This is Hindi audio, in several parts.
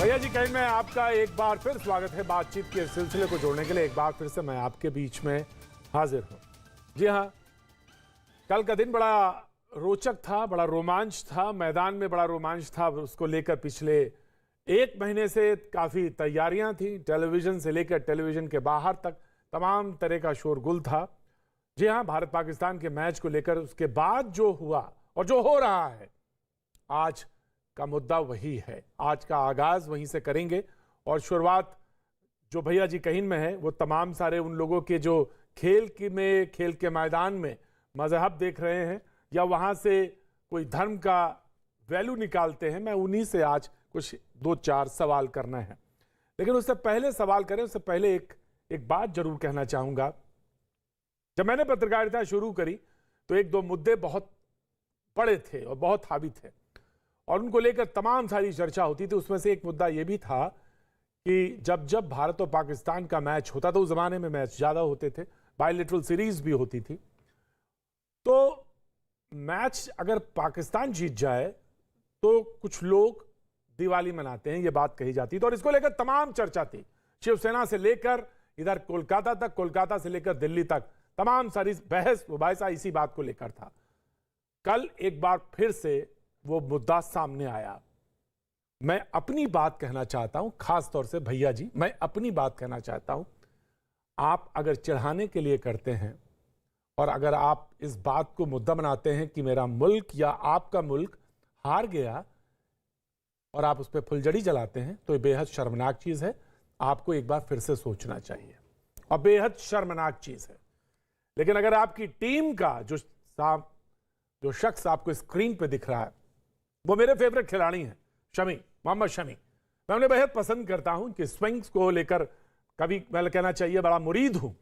भैया जी कहीं में आपका एक बार फिर स्वागत है। बातचीत के सिलसिले को जोड़ने के लिए एक बार फिर से मैं आपके बीच में हाजिर हूं। जी हाँ, कल का दिन बड़ा रोचक था, बड़ा रोमांच था, मैदान में बड़ा रोमांच था। उसको लेकर पिछले एक महीने से काफ़ी तैयारियां थी। टेलीविज़न से लेकर टेलीविज़न के बाहर तक तमाम तरह का शोरगुल था। जी हाँ, भारत पाकिस्तान के मैच को लेकर उसके बाद जो हुआ और जो हो रहा है, आज का मुद्दा वही है। आज का आगाज वहीं से करेंगे और शुरुआत जो भैया जी कहीं में है वो तमाम सारे उन लोगों के जो खेल के मैदान में मजहब देख रहे हैं या वहां से कोई धर्म का वैल्यू निकालते हैं। मैं उन्हीं से आज कुछ दो चार सवाल करना है, लेकिन उससे पहले सवाल करें उससे पहले एक बात जरूर कहना चाहूंगा। जब मैंने पत्रकारिता शुरू करी तो एक दो मुद्दे बहुत बड़े थे और बहुत हावी थे और उनको लेकर तमाम सारी चर्चा होती थी। उसमें से एक मुद्दा यह भी था कि जब भारत और पाकिस्तान का मैच होता था, उस जमाने में मैच ज्यादा होते थे, बायलैटरल सीरीज भी होती थी, तो मैच अगर पाकिस्तान जीत जाए तो कुछ लोग दिवाली मनाते हैं, ये बात कही जाती थी और इसको लेकर तमाम चर्चा थी। शिवसेना से लेकर इधर कोलकाता तक, कोलकाता से लेकर दिल्ली तक तमाम सारी बहस मुबाहिसा इसी बात को लेकर था। कल एक बार फिर से वो मुद्दा सामने आया। मैं अपनी बात कहना चाहता हूं, खास तौर से भैया जी, मैं अपनी बात कहना चाहता हूं। आप अगर चढ़ाने के लिए करते हैं और अगर आप इस बात को मुद्दा बनाते हैं कि मेरा मुल्क या आपका मुल्क हार गया और आप उस पर फुलझड़ी जलाते हैं, तो ये बेहद शर्मनाक चीज है। आपको एक बार फिर से सोचना चाहिए और बेहद शर्मनाक चीज है। लेकिन अगर आपकी टीम का जो शख्स आपको स्क्रीन पे दिख रहा है वो मेरे फेवरेट खिलाड़ी हैं, शमी, मोहम्मद शमी। मैं उन्हें बेहद पसंद करता हूं कि स्विंग्स को लेकर कभी मैं कहना चाहिए बड़ा मुरीद हूं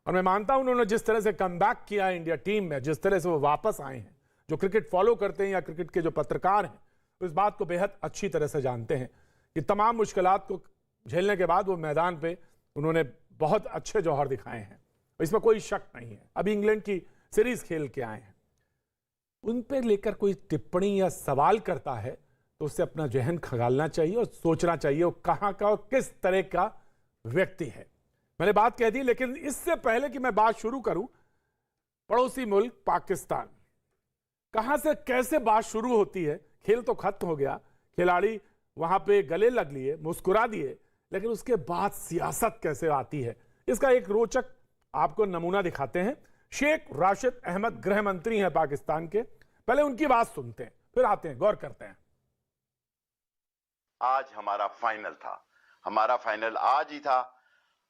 और मैं मानता हूं उन्होंने जिस तरह से कमबैक किया है इंडिया टीम में, जिस तरह से वो वापस आए हैं, जो क्रिकेट फॉलो करते हैं या क्रिकेट के जो पत्रकार हैं इस बात को बेहद अच्छी तरह से जानते हैं कि तमाम मुश्किलात को झेलने के बाद वो मैदान पे उन्होंने बहुत अच्छे जौहर दिखाए हैं, इसमें कोई शक नहीं है। अभी इंग्लैंड की सीरीज खेल के आए हैं। उन पर लेकर कोई टिप्पणी या सवाल करता है तो उससे अपना जहन खंगालना चाहिए और सोचना चाहिए वो कहां का और किस तरह का व्यक्ति है। मैंने बात कह दी, लेकिन इससे पहले कि मैं बात शुरू करूं, पड़ोसी मुल्क पाकिस्तान, कहां से कैसे बात शुरू होती है। खेल तो खत्म हो गया, खिलाड़ी वहां पे गले लग लिए, मुस्कुरा दिए, लेकिन उसके बाद सियासत कैसे आती है, इसका एक रोचक आपको नमूना दिखाते हैं। शेख राशिद अहमद गृह मंत्री हैं पाकिस्तान के। पहले उनकी बात सुनते हैं, फिर आते हैं, गौर करते हैं। आज हमारा फाइनल था, हमारा फाइनल आज ही था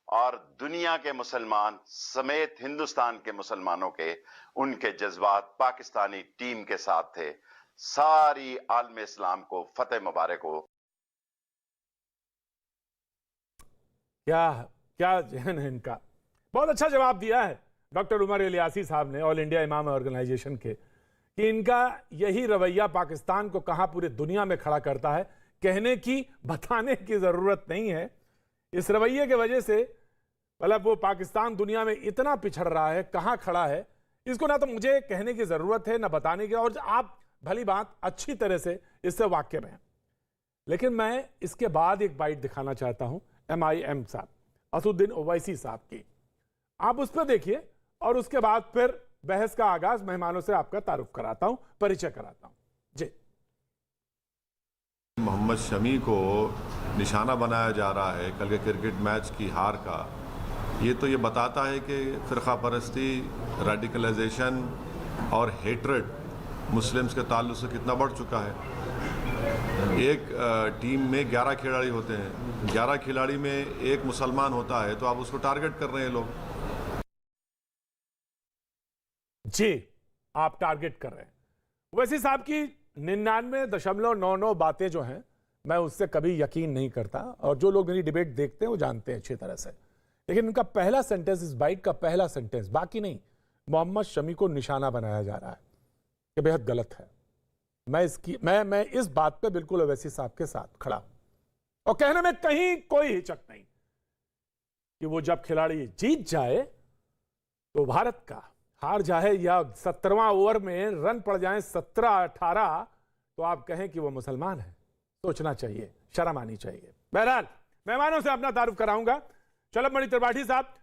और दुनिया के मुसलमान समेत हिंदुस्तान के मुसलमानों के उनके जज्बात पाकिस्तानी टीम के साथ थे। सारी आलम इस्लाम को फतेह मुबारक हो। क्या जहन है इनका। बहुत अच्छा जवाब दिया है डॉक्टर उमर इलियासी साहब ने, ऑल इंडिया इमाम ऑर्गेनाइजेशन के, कि इनका यही रवैया पाकिस्तान को कहां पूरे दुनिया में खड़ा करता है। कहने की, बताने की जरूरत नहीं है। इस रवैये की वजह से मतलब वो पाकिस्तान दुनिया में इतना पिछड़ रहा है, कहां खड़ा है, इसको ना तो मुझे कहने की जरूरत है ना बताने की, और आप भली बात अच्छी तरह से इससे वाकिफ हैं। लेकिन मैं इसके बाद एक बाइट दिखाना चाहता हूं MIM साहब, असदुद्दीन ओवैसी साहब की। आप उस पर देखिए और उसके बाद फिर बहस का आगाज मेहमानों से आपका तारुफ कराता हूं, परिचय कराता हूं। जी, मोहम्मद शमी को निशाना बनाया जा रहा है कल के क्रिकेट मैच की हार का। ये तो ये बताता है कि फिरका परस्ती, रेडिकलाइजेशन और हेट्रेड मुस्लिम्स के ताल्लुक से कितना बढ़ चुका है। एक टीम में 11 खिलाड़ी होते हैं, 11 खिलाड़ी में एक मुसलमान होता है, तो आप उसको टारगेट कर रहे हैं लोग। जी, आप टारगेट कर रहे हैं। वैसे साहब की 99.99 बातें जो हैं, मैं उससे कभी यकीन नहीं करता और जो लोग मेरी डिबेट देखते हैं वो जानते हैं अच्छी तरह से। लेकिन उनका पहला सेंटेंस, इस बाइट का पहला सेंटेंस, बाकी नहीं, मोहम्मद शमी को निशाना बनाया जा रहा है, ये बेहद गलत है। मैं इस बात पे बिल्कुल ओवैसी साहब के साथ खड़ा हूं और कहने में कहीं कोई हिचक नहीं कि वो जब खिलाड़ी जीत जाए तो भारत का, हार जाए या 17वां ओवर में रन पड़ जाए 17-18, तो आप कहें कि वो मुसलमान है। सोचना चाहिए, शर्म आनी चाहिए। बहरहाल मेहमानों से अपना तारुफ कराऊंगा। शलभ मणि त्रिपाठी साहब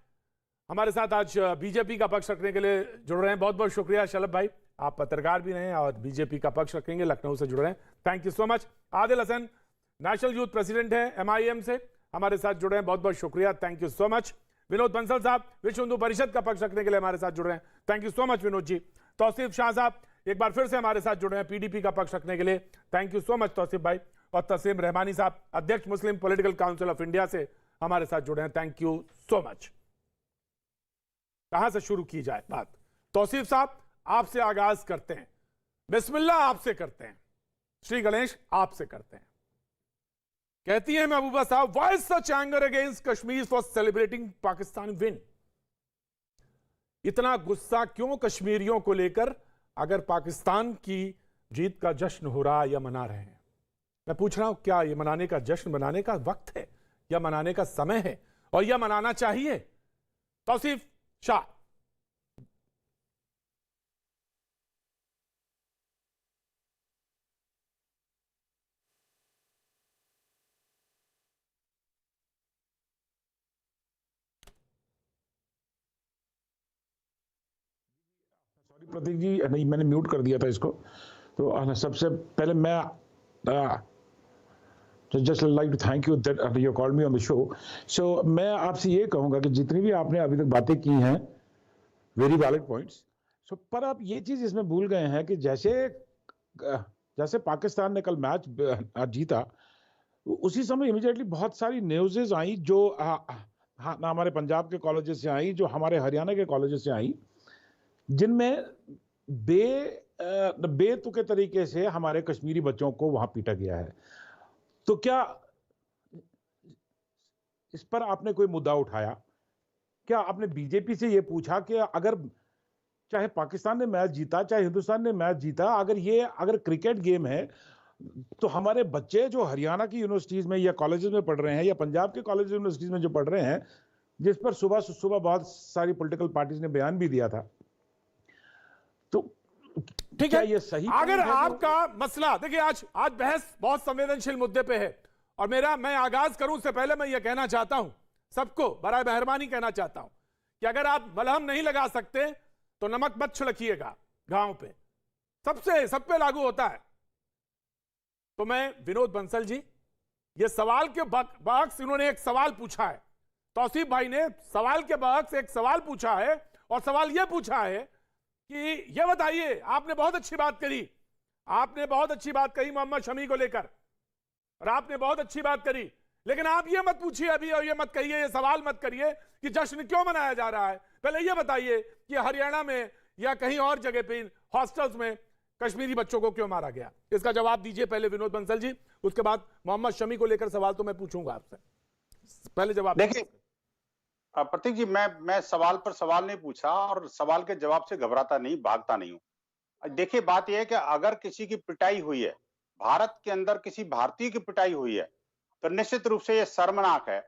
हमारे साथ आज बीजेपी का पक्ष रखने के लिए जुड़ रहे हैं। बहुत बहुत शुक्रिया शलभ भाई, आप पत्रकार भी रहे और बीजेपी का पक्ष रखेंगे, लखनऊ से जुड़ रहे हैं, thank you so much. Adil Hasan national youth president है MIM से, हमारे साथ जुड़े हैं, बहुत बहुत शुक्रिया, thank you so much. Vinod Bansal साहब विश्व हिंदू परिषद का पक्ष रखने के लिए हमारे साथ जुड़ रहे हैं, thank you so much Vinod ji. Tauseef Shah साहब एक बार फिर से हमारे साथ जुड़े हैं PDP का पक्ष रखने के लिए, thank you so much Tauseef भाई। और तस्लीम रहमानी साहब अध्यक्ष Muslim Political Council of India से हमारे साथ जुड़े हैं, थैंक यू सो मच। कहां से शुरू की जाए बात? तौसीफ साहब आपसे आगाज करते हैं, बिस्मिल्लाह आपसे करते हैं, श्री गणेश आपसे करते हैं। कहती है महबूबा साहब, why such anger against Kashmir for celebrating Pakistan win? इतना गुस्सा क्यों कश्मीरियों को लेकर, अगर पाकिस्तान की जीत का जश्न हो रहा या मना रहे हैं? मैं पूछ रहा हूं, क्या यह मनाने का जश्न मनाने का वक्त है या मनाने का समय है, और यह मनाना चाहिए? तौसीफ शाह। प्रतीक जी, नहीं मैंने म्यूट कर दिया था इसको। तो सबसे पहले मैं just like to thank you that you called me on the show. So मैं आपसे ये कहूंगा कि जितनी भी आपने अभी तक बातें की हैं, वेरी वैलिड पॉइंट्स। सो पर आप ये चीज इसमें भूल गए हैं कि जैसे पाकिस्तान ने कल मैच जीता, उसी समय इमीडिएटली बहुत सारी न्यूज़ेस आई जो हमारे पंजाब के कॉलेजेस से आई, जो हमारे हरियाणा के कॉलेजेस से आई, जिनमें बेतुके तरीके से हमारे कश्मीरी बच्चों को वहां पीटा गया है। तो क्या इस पर आपने कोई मुद्दा उठाया? क्या आपने बीजेपी से यह पूछा कि अगर चाहे पाकिस्तान ने मैच जीता, चाहे हिंदुस्तान ने मैच जीता, अगर क्रिकेट गेम है, तो हमारे बच्चे जो हरियाणा की यूनिवर्सिटीज में या कॉलेजेस में पढ़ रहे हैं, या पंजाब के कॉलेज यूनिवर्सिटीज में जो पढ़ रहे हैं, जिस पर सुबह बहुत सारी पॉलिटिकल पार्टीज ने बयान भी दिया था, तो ठीक है, ये सही? अगर आपका मसला, देखिए आज बहस बहुत संवेदनशील मुद्दे पे है, और मैं आगाज करूं उससे पहले मैं ये कहना चाहता हूं, सबको बराए मेहरबानी कहना चाहता हूं कि अगर आप मलहम नहीं लगा सकते तो नमक मत छिड़किएगा घाव पे, सब पे लागू होता है। तो मैं विनोद बंसल जी, ये सवाल के बक्स इन्होंने एक सवाल पूछा है, तौसीफ भाई ने सवाल के बक्स एक सवाल पूछा है, और सवाल यह पूछा है कि ये बताइए, आपने बहुत अच्छी बात कही मोहम्मद शमी को लेकर, और आपने बहुत अच्छी बात करी, लेकिन आप ये मत पूछिए अभी, और ये मत कहिए, ये सवाल मत करिए कि जश्न क्यों मनाया जा रहा है। पहले ये बताइए कि हरियाणा में या कहीं और जगह पे हॉस्टल्स में कश्मीरी बच्चों को क्यों मारा गया, इसका जवाब दीजिए पहले विनोद बंसल जी, उसके बाद मोहम्मद शमी को लेकर सवाल तो मैं पूछूंगा आपसे, पहले जवाब देखिए प्रतीक जी, मैं सवाल पर सवाल नहीं पूछा, और सवाल के जवाब से घबराता नहीं, भागता नहीं हूं। देखिए बात यह है कि अगर किसी की पिटाई हुई है, भारत के अंदर किसी भारतीय की पिटाई हुई है, तो निश्चित रूप से यह शर्मनाक है,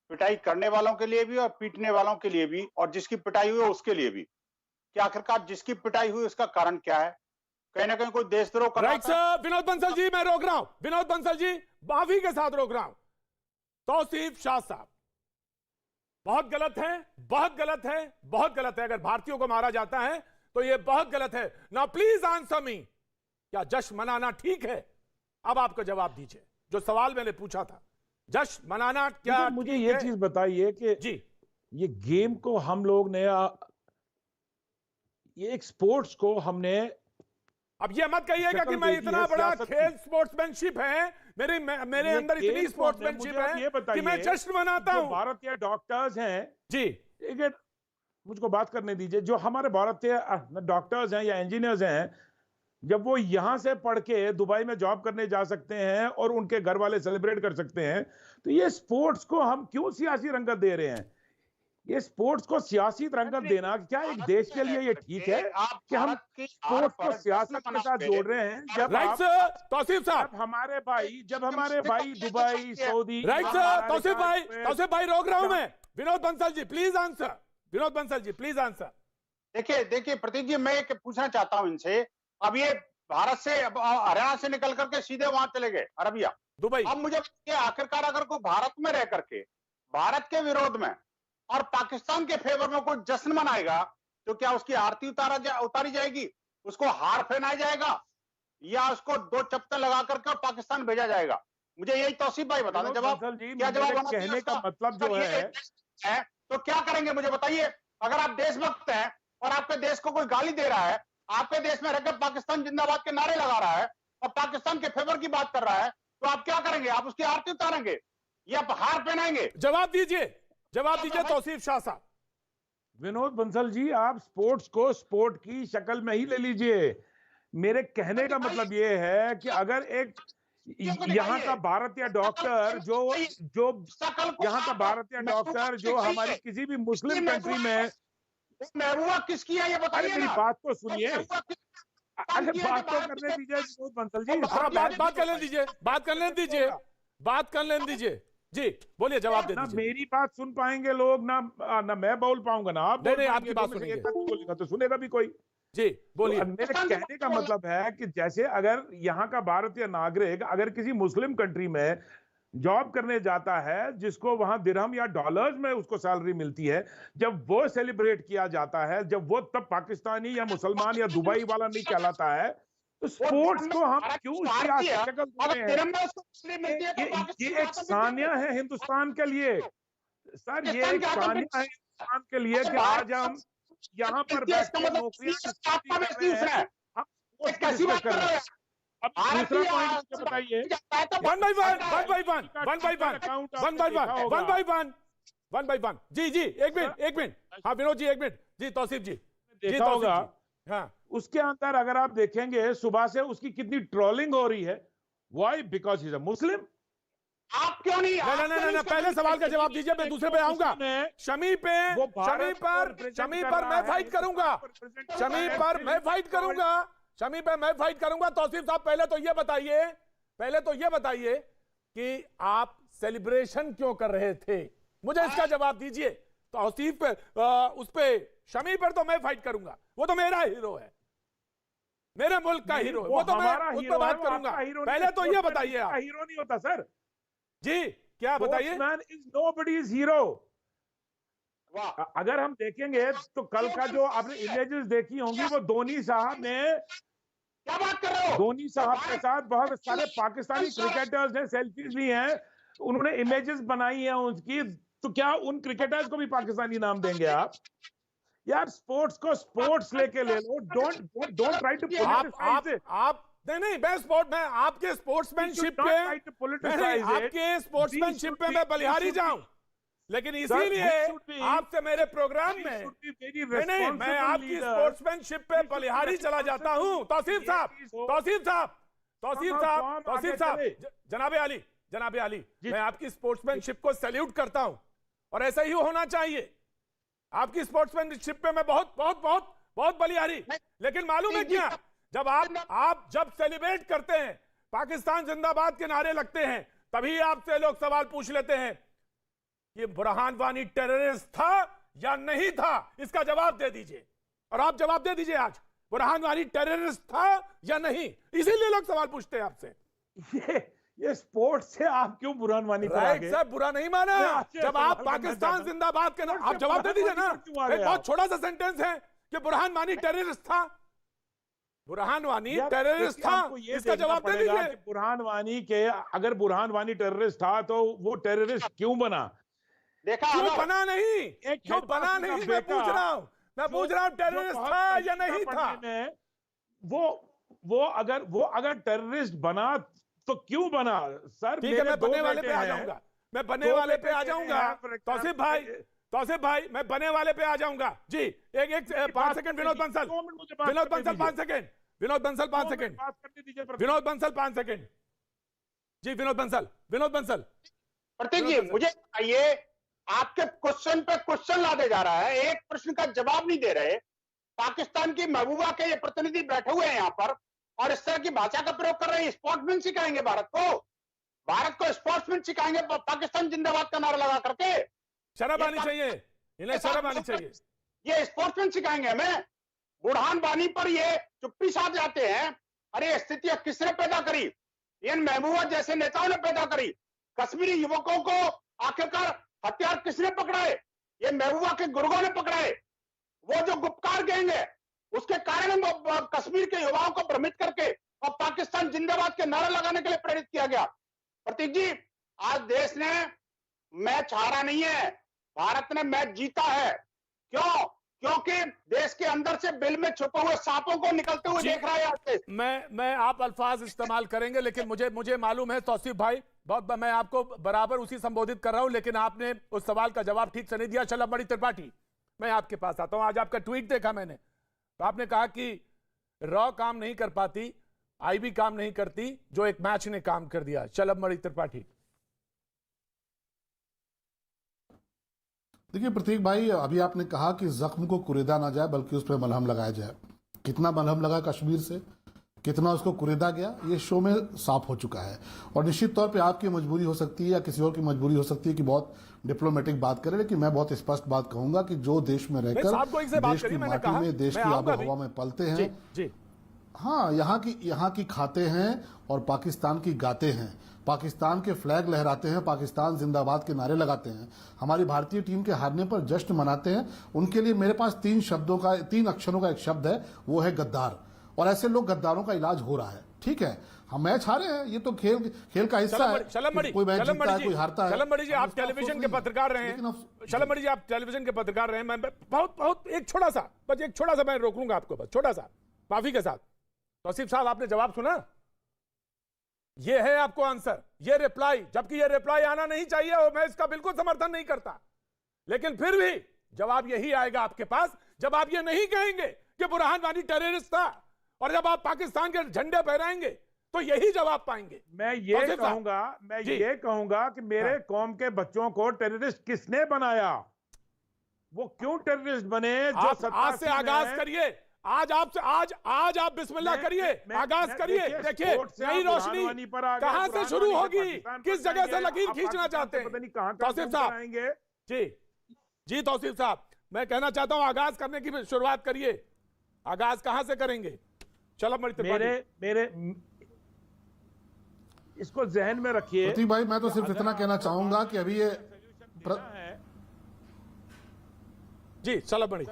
पिटाई करने वालों के लिए भी और पीटने वालों के लिए भी, और जिसकी पिटाई हुई है उसके लिए भी। कि आखिरकार जिसकी पिटाई हुई उसका कारण क्या है? कहीं ना कहीं कोई देशद्रोह कर रहा है। राइट सर, विनोद बंसल जी मैं रोक रहा हूं, विनोद बंसल जी माफी के साथ रोक रहा हूं। तौसीफ शाह साहब, बहुत गलत है, बहुत गलत है, बहुत गलत है, अगर भारतीयों को मारा जाता है तो यह बहुत गलत है। नाउ प्लीज आंसर मी, क्या जश्न मनाना ठीक है? अब आपका जवाब दीजिए, जो सवाल मैंने पूछा था, जश्न मनाना क्या? मुझे ये चीज बताइए कि जी, ये गेम को हम लोग ने, ये एक स्पोर्ट्स को हमने, अब ये मत कहिएगा कि मैं इतना बड़ा खेल स्पोर्ट्समैनशिप है, मेरे अंदर इतनी स्पोर्ट्समैनशिप है कि मैं जश्न मनाता हूं। भारतीय डॉक्टर्स हैं जी, एक मुझको बात करने दीजिए, जो हमारे भारतीय डॉक्टर्स हैं या इंजीनियर्स हैं, जब वो यहां से पढ़ के दुबई में जॉब करने जा सकते हैं और उनके घर वाले सेलिब्रेट कर सकते हैं, तो ये स्पोर्ट्स को हम क्यों सियासी रंगत दे रहे हैं? ये स्पोर्ट्स को सियासी रंगत देना क्या एक देश के लिए ये ठीक है कि हम स्पोर्ट्स को सियासत के साथ जोड़ रहे हैं? जब तौसीफ साहब, जब हमारे भाई Dubai, Saudi, right sir, Tauseef भाई रोक रहा हूं मैं। Vinod Bansal ji please answer, Vinod Bansal ji please answer. देखिए प्रतीक जी, मैं पूछना चाहता हूं इनसे, अब ये भारत से हरियाणा से निकल करके सीधे वहां चले गए अरबिया। दुबई। अब मुझे बताइए, आखिरकार अगर कोई भारत में रह करके भारत के विरोध में और पाकिस्तान के फेवर में कोई जश्न मनाएगा, तो क्या उसकी आरती उतारी जाएगी, उसको हार पहनाया जाएगा, या उसको 2 चप्पल लगा करके और पाकिस्तान भेजा जाएगा? मुझे यही तौसीफ भाई बता दें जवाब, क्या जवाब होना चाहिए कहने का उसका? मतलब जो है तो क्या करेंगे मुझे बताइए। अगर आप देशभक्त हैं और आपके देश को कोई गाली दे रहा है, आपके देश में रहकर पाकिस्तान जिंदाबाद के नारे लगा रहा है और पाकिस्तान के फेवर की बात कर रहा है, तो आप क्या करेंगे? आप उसकी आरती उतारेंगे या हार पहनाएंगे? जवाब दीजिए तौसीफ शाह साहब। विनोद बंसल जी, आप स्पोर्ट्स को स्पोर्ट की शक्ल में ही ले लीजिए। मेरे कहने का मतलब ये है कि अगर एक यहाँ का भारतीय डॉक्टर जो यहाँ का भारतीय डॉक्टर जो हमारी किसी भी मुस्लिम कंट्री में, महबूबा किसकी है ये बताइए मेरी ना। बात को सुनिए, अरे बात तो करने दीजिए विनोद बंसल जी। बात कर लेने दीजिए जी, बोलिए, जवाब दे ना दीजिए। मेरी बात सुन पाएंगे लोग, ना मैं बोल पाऊंगा, ना आप नहीं, बोल आपकी पाएंगे। बात तो सुनेंगे। बोलेगा तो सुनेगा भी कोई। जी बोलिए। तो मेरे कहने का मतलब है कि जैसे अगर यहाँ का भारतीय नागरिक अगर किसी मुस्लिम कंट्री में जॉब करने जाता है, जिसको वहां दिरहम या डॉलर्स में उसको सैलरी मिलती है, जब वो सेलिब्रेट किया जाता है, जब वो तब पाकिस्तानी या मुसलमान या दुबई वाला नहीं कहलाता है, तो स्पोर्ट्स को हम क्यों सियासी शक्ल दे रहे हैं? ये एक सानिया है हिंदुस्तान के लिए सर, ये एक सानिया है हिंदुस्तान के लिए कि आज हम यहाँ पर बैठ के नौकरियां कैसी बात कर रहे हैं? अब दूसरा पॉइंट मुझे बताइए। One by one. जी एक मिनट। हाँ विनोद जी, एक मिनट जी, तौसीफ जी देखा होगा। हाँ, उसके अंदर अगर आप देखेंगे सुबह से उसकी कितनी ट्रोलिंग हो रही है। Why? Because he is a Muslim. आप क्यों नहीं? नहीं, पहले सवाल का जवाब दीजिए, मैं दूसरे पे आऊंगा। शमी पर मैं फाइट करूंगा। शमी पर मैं फाइट करूंगा। तौसीफ साहब, पहले तो ये बताइए कि आप सेलिब्रेशन क्यों कर रहे थे, मुझे इसका जवाब दीजिए। तौसीफ पे उस पे शमी पर तो मैं फाइट करूंगा, वो तो मेरा हीरो है, मेरे मुल्क का हीरो है, वो तो मैं उस पर बात करूंगा। पहले तो ये बताइए आप। हीरो नहीं होता सर जी, क्या बताइए? Man is nobody's hero. अगर हम देखेंगे तो कल का जो आपने इमेजेस देखी होंगी, वो धोनी साहब ने, क्या बात कर रहे हो? धोनी साहब के साथ बहुत सारे पाकिस्तानी क्रिकेटर्स ने सेल्फीज ली हैं, उन्होंने इमेजेस बनाई हैं उसकी। तो क्या उन क्रिकेटर्स को भी पाकिस्तानी नाम देंगे आप? यार स्पोर्ट्स को स्पोर्ट्स लेके ले लो। Don't try to politicize it. आप नहीं, मैं आपके स्पोर्ट्समैनशिप पे मैं बलिहारी जाऊं, लेकिन इसीलिए आपसे मेरे प्रोग्राम में नहीं, मैं आपकी स्पोर्ट्समैनशिप पे बलिहारी चला जाता हूं। तौसीफ साहब, जनाबे आली, मैं आपकी स्पोर्ट्समैनशिप को सैल्यूट करता हूं और ऐसा ही होना चाहिए। आपकी स्पोर्ट्समैनशिप पे मैं बहुत बलिहारी, लेकिन मालूम है क्या, जब आप जब सेलिब्रेट करते हैं, पाकिस्तान जिंदाबाद के नारे लगते हैं, तभी आपसे लोग सवाल पूछ लेते हैं कि बुरहान वानी टेररिस्ट था या नहीं था, इसका जवाब दे दीजिए। और आप जवाब दे दीजिए आज, बुरहान वानी टेररिस्ट था या नहीं, इसीलिए लोग सवाल पूछते हैं आपसे। ये स्पोर्ट्स से आप क्यों बुरहान वानी पर आ गए? सर, बुरा नहीं माना। जब आप पाकिस्तान जिंदाबाद के नारे, आप जवाब दे दीजिए ना। एक बहुत छोटा सा सेंटेंस है कि बुरहान वानी टेररिस्ट था, बुरहान वानी टेररिस्ट था, इसका जवाब दे दीजिए। बुरहान वानी के, अगर बुरहान वानी टेररिस्ट था तो वो टेररिस्ट क्यों बना? क्यों बना नहीं, मैं पूछ रहा हूं टेररिस्ट था या नहीं था। वो अगर टेररिस्ट बना तो क्यों बना? सर ठीक है, मैं बनने वाले पे आ जाऊंगा। तौसीफ भाई, मैं बनने वाले पे आ जाऊंगा जी। एक 5 सेकंड विनोद बंसल 5 सेकंड जी। विनोद बंसल प्रतीक जी, मुझे बताइए, आपके क्वेश्चन पे क्वेश्चन लादे जा रहा है, एक प्रश्न का जवाब नहीं दे रहे। पाकिस्तान की महबूबा के ये प्रतिनिधि बैठे हुए हैं यहाँ पर और इस तरह की भाषा का प्रयोग कर रहे हैं। स्पोर्ट्समैन सिखाएंगे भारत को स्पोर्ट्समैन सिखाएंगे, पाकिस्तान जिंदाबाद का नारा लगा करके। शर्म आनी चाहिए, इन्हें शर्म आनी चाहिए। ये स्पोर्ट्समैन सिखाएंगे हमें? बुरहान वानी पर ये चुप्पी साध जाते हैं अरे स्थितियां किसने पैदा करी? इन महबूबा जैसे नेताओं ने पैदा करी। कश्मीरी युवकों को आखिरकार हथियार किसने पकड़ाए? ये महबूबा के गुर्गों ने पकड़ाए। वो जो गुप्कार गैंग है, उसके कारण कश्मीर के युवाओं को भ्रमित करके और पाकिस्तान जिंदाबाद के नारा लगाने के लिए प्रेरित किया गया। प्रतीक जी, आज देश ने मैच हारा नहीं है, भारत ने मैच जीता है। क्यों? क्योंकि देश के अंदर से बिल में छुपे हुए सांपों को निकलते हुए देख रहा है आज देश। मैं आप अल्फाज इस्तेमाल करेंगे, लेकिन मुझे मालूम है तौसीफ भाई, बहुत मैं आपको बराबर उसी संबोधित कर रहा हूं, लेकिन आपने उस सवाल का जवाब ठीक से नहीं दिया। शलभ मणि त्रिपाठी, मैं आपके पास आता हूं। आज आपका ट्वीट देखा मैंने, तो आपने कहा कि रॉ काम नहीं कर पाती, आईबी काम नहीं करती, जो एक मैच ने काम कर दिया। शलभ मणि त्रिपाठी। देखिए प्रतीक भाई, अभी आपने कहा कि जख्म को कुरेदा ना जाए बल्कि उस पर मलहम लगाया जाए। कितना मलहम लगा कश्मीर से, कितना उसको कुरेदा गया, ये शो में साफ हो चुका है। और निश्चित तौर पे आपकी मजबूरी हो सकती है या किसी और की मजबूरी हो सकती है कि बहुत डिप्लोमेटिक बात करें, लेकिन मैं बहुत स्पष्ट बात कहूंगा कि जो देश में रहकर देश की माटी में, देश की आबो हवा में पलते हैं, हाँ, यहाँ की खाते हैं और पाकिस्तान की गाते हैं, पाकिस्तान के फ्लैग लहराते हैं, पाकिस्तान जिंदाबाद के नारे लगाते हैं, हमारी भारतीय टीम के हारने पर जश्न मनाते हैं। उनके लिए मेरे पास 3 अक्षरों का एक शब्द है, वो है गद्दार। और ऐसे लोग गद्दारों का इलाज हो रहा है। ठीक है, हम मैच हारे हैं, ये तो खेल का हिस्सा है। कोई मैच जीतता है, कोई हारता है। शलभ मणि जी, आप टेलीविजन के पत्रकार रहे हैं। शलभ मणि जी, आप टेलीविजन के पत्रकार रहे हैं। मैं बहुत एक छोटा सा मैं रोक लूंगा आपको, बस छोटा सा, माफी के साथ। तौसीफ साहब, आपने जवाब सुना? ये है आपको आंसर, ये रिप्लाई, जबकि ये रिप्लाई आना नहीं चाहिए और मैं इसका बिल्कुल समर्थन नहीं करता, लेकिन फिर भी जवाब यही आएगा आपके पास जब आप ये नहीं कहेंगे कि बुरहान वानी टेररिस्ट था, और जब आप पाकिस्तान के झंडे फहराएंगे तो यही जवाब पाएंगे। मैं ये कहूंगा कि मेरे कौम के बच्चों को टेररिस्ट किसने बनाया, वो क्यों टेररिस्ट बने? जो आज से आगाज करिए, आज आप बिस्मिल्लाह करिए, आगाज करिए। देखिए नई रोशनी कहां से शुरू होगी, किस जगह से लकीर खींचना चाहते हैं तौसीफ साहब? जी तौसीफ साहब, मैं कहना चाहता हूं आगाज करने की शुरुआत करिए। आगाज कहां से करेंगे? चलो मेरे इसको जहन में रखिए। प्रतीक भाई, मैं तो सिर्फ इतना कहना चाहूंगा कि अभी ये जी चलो बड़ी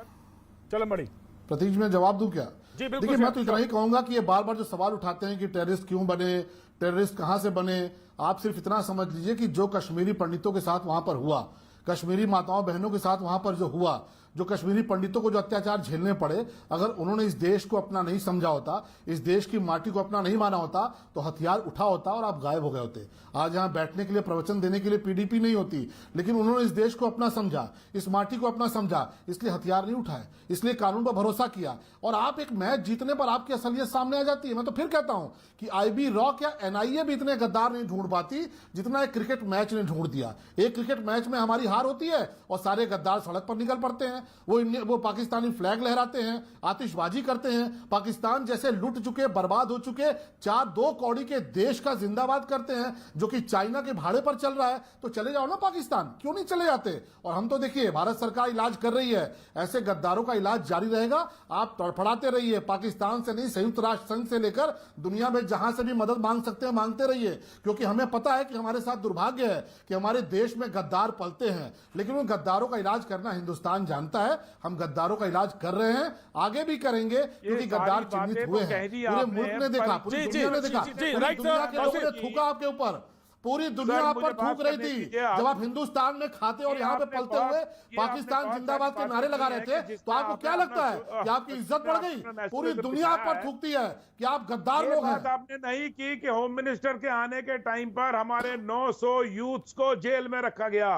प्रतीक जी, मैं जवाब दूं क्या? देखिए, मैं तो इतना ही कहूंगा कि ये बार बार जो सवाल उठाते हैं कि टेररिस्ट क्यों बने, टेररिस्ट कहां से बने, आप सिर्फ इतना समझ लीजिए कि जो कश्मीरी पंडितों के साथ वहां पर हुआ, कश्मीरी माताओं बहनों के साथ वहां पर जो हुआ, जो कश्मीरी पंडितों को जो अत्याचार झेलने पड़े, अगर उन्होंने इस देश को अपना नहीं समझा होता, इस देश की माटी को अपना नहीं माना होता, तो हथियार उठा होता और आप गायब हो गए होते। आज यहां बैठने के लिए, प्रवचन देने के लिए पीडीपी नहीं होती, लेकिन उन्होंने इस देश को अपना समझा, इस माटी को अपना समझा, इसलिए हथियार नहीं उठाए, इसलिए कानून पर भरोसा किया। और आप एक मैच जीतने पर आपकी असलियत सामने आ जाती है। मैं तो फिर कहता हूं कि आईबी रॉक या एनआईए भी इतने गद्दार नहीं ढूंढ पाती जितना एक क्रिकेट मैच ने ढूंढ दिया। एक क्रिकेट मैच में हमारी हार होती है और सारे गद्दार सड़क पर निकल पड़ते हैं, वो पाकिस्तानी फ्लैग लहराते हैं, आतिशबाजी करते हैं, पाकिस्तान जैसे लुट चुके, बर्बाद हो चुके 4-2 कौड़ी के देश का जिंदाबाद करते हैं, जो कि चाइना के भाड़े पर चल रहा है। तो चले जाओ ना पाकिस्तान, क्यों नहीं चले जाते? और हम तो देखिए, भारत सरकार इलाज कर रही है, ऐसे गद्दारों का इलाज जारी रहेगा। आप तड़फड़ाते रहिए, पाकिस्तान से नहीं, संयुक्त राष्ट्र संघ से लेकर दुनिया में जहां से भी मदद मांग सकते हैं मांगते रहिए, क्योंकि हमें पता है कि हमारे साथ दुर्भाग्य है कि हमारे देश में गद्दार पलते हैं, लेकिन उन गद्दारों का इलाज करना हिंदुस्तान जानता है। हम गद्दारों का इलाज कर रहे हैं, आगे भी करेंगे, क्योंकि गद्दार चिन्हित हुए हैं। पूरे मुल्क ने देखा, पूरी दुनिया ने देखा, पूरी दुनिया के लोगों ने थूका आपके ऊपर, पूरी दुनिया आप पर थूक रही थी जब आप हिंदुस्तान में खाते और यहाँ पे पलते हुए पाकिस्तान जिंदाबाद के नारे लगा रहे थे। तो आपको क्या लगता है कि आपकी इज्जत बढ़ गई? पूरी दुनिया आप पर थूकती है कि आप गद्दार लोग हैं। आपने नहीं की कि होम मिनिस्टर के आने के टाइम पर हमारे 900 यूथ्स को जेल में रखा गया।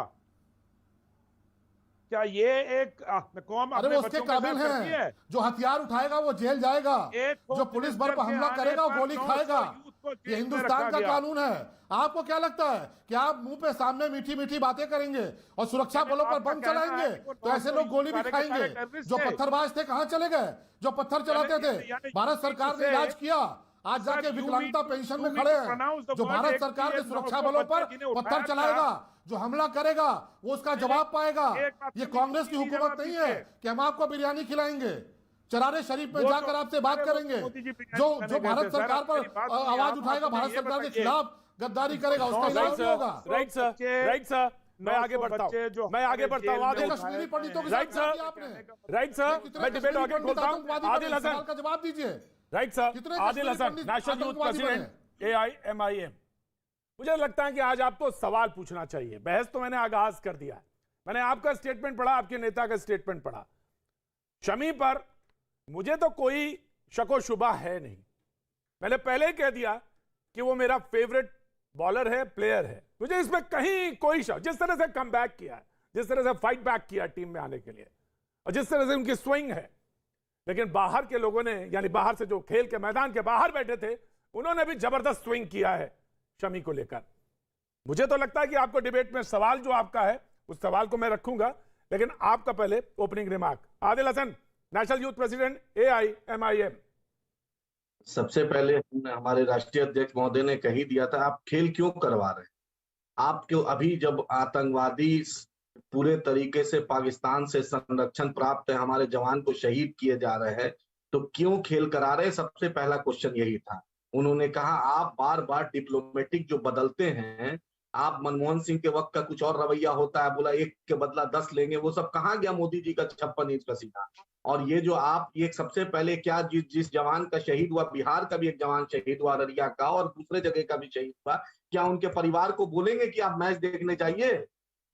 क्या ये एक कौम अरे वो उसके काबिल है? जो हथियार उठाएगा वो जेल जाएगा, जो पुलिस बल पर हमला करेगा वो गोली खाएगा। ये हिंदुस्तान का कानून है। आपको क्या लगता है कि आप मुंह पे सामने मीठी मीठी बातें करेंगे और सुरक्षा बलों पर बम चलाएंगे तो ऐसे लोग गोली भी खाएंगे? जो पत्थरबाज थे कहां चले गए? जो पत्थर चलाते थे, भारत सरकार ने इलाज किया, आज जाके विकलांगता पेंशन में खड़े हैं। जो भारत सरकार के सुरक्षा बलों पर पत्थर चलाएगा, जो हमला करेगा, वो उसका जवाब पाएगा। ये कांग्रेस की हुकूमत नहीं है कि हम आपको बिरयानी खिलाएंगे। चरारे शरीफ में जाकर आपसे बात करेंगे। जो भारत सरकार पर आवाज उठाएगा, भारत सरकार के खिलाफ गद्दारी करेगा, उसका इलाज नहीं होगा। राइट सर, मैं आगे बढ़ता हूं, कश्मीरी पंडितों के साथ क्या किया आपने? राइट सर, मैं डिबेट आगे खोलता हूं। आदिल हसन का जवाब दीजिए। Right sir, Adil Hasan, national youth president AIMIM। मुझे लगता है कि आज आपको सवाल पूछना चाहिए। बहस तो मैंने आगाज कर दिया, मैंने आपका स्टेटमेंट पढ़ा, आपके नेता का स्टेटमेंट पढ़ा। शमी पर मुझे तो कोई शको शुबा है नहीं, मैंने पहले ही कह दिया कि वो मेरा फेवरेट बॉलर है, प्लेयर है। मुझे इसमें कहीं कोई शक, जिस तरह से कम बैक किया, जिस तरह से फाइट बैक किया टीम में आने के लिए, और जिस तरह से उनकी स्विंग है। लेकिन बाहर के लोगों ने, यानी बाहर से जो खेल के मैदान के बाहर बैठे थे, उन्होंने भी जबरदस्त स्विंग किया है शमी को लेकर। मुझे तो लगता है कि आपको डिबेट में सवाल जो आपका है, उस सवाल को मैं रखूंगा, लेकिन आपका पहले opening remark. Adil Hasan, national youth president AIMIM। सबसे पहले हमारे राष्ट्रीय अध्यक्ष महोदय ने कही दिया था, आप खेल क्यों करवा रहे हैं? आप क्यों अभी जब आतंकवादी पूरे तरीके से पाकिस्तान से संरक्षण प्राप्त है, हमारे जवान को शहीद किए जा रहे हैं, तो क्यों खेल करा रहे हैं? सबसे पहला क्वेश्चन यही था। उन्होंने कहा आप बार बार डिप्लोमेटिक जो बदलते हैं, आप मनमोहन सिंह के वक्त का कुछ और रवैया होता है, बोला 1 के बदला 10 लेंगे, वो सब कहाँ गया मोदी जी का 56 इंच का सीना? और ये जो आप ये सबसे पहले क्या जिस जवान का शहीद हुआ, बिहार का भी एक जवान शहीद हुआ अररिया का, और दूसरे जगह का भी शहीद हुआ, क्या उनके परिवार को बोलेंगे कि आप मैच देखने जाइए?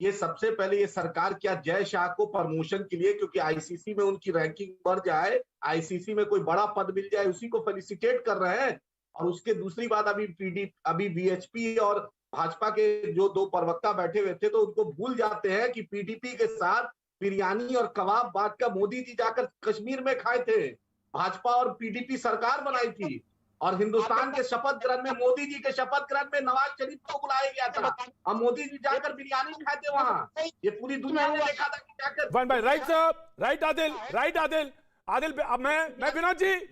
ये सबसे पहले ये सरकार क्या जय शाह को प्रमोशन के लिए, क्योंकि आईसीसी में उनकी रैंकिंग बढ़ जाए, आईसीसी में कोई बड़ा पद मिल जाए, उसी को फेलिसिटेट कर रहे हैं? और उसके दूसरी बात, अभी बीएचपी और भाजपा के जो 2 प्रवक्ता बैठे हुए थे, तो उनको भूल जाते हैं कि पीडीपी के साथ बिरयानी और कबाब बांट कर मोदी जी जाकर कश्मीर में खाए थे। भाजपा और पीडीपी सरकार बनाई थी, और हिंदुस्तान के शपथ ग्रहण में, मोदी जी के शपथ ग्रहण में नवाज शरीफ को बुलाया गया था, और मोदी जी जाकर बिरयानी खाए थे वहां। ये पूरी दुनिया ने देखा था कि जाकर। राइट साहब, राइट आदिल। अब मैं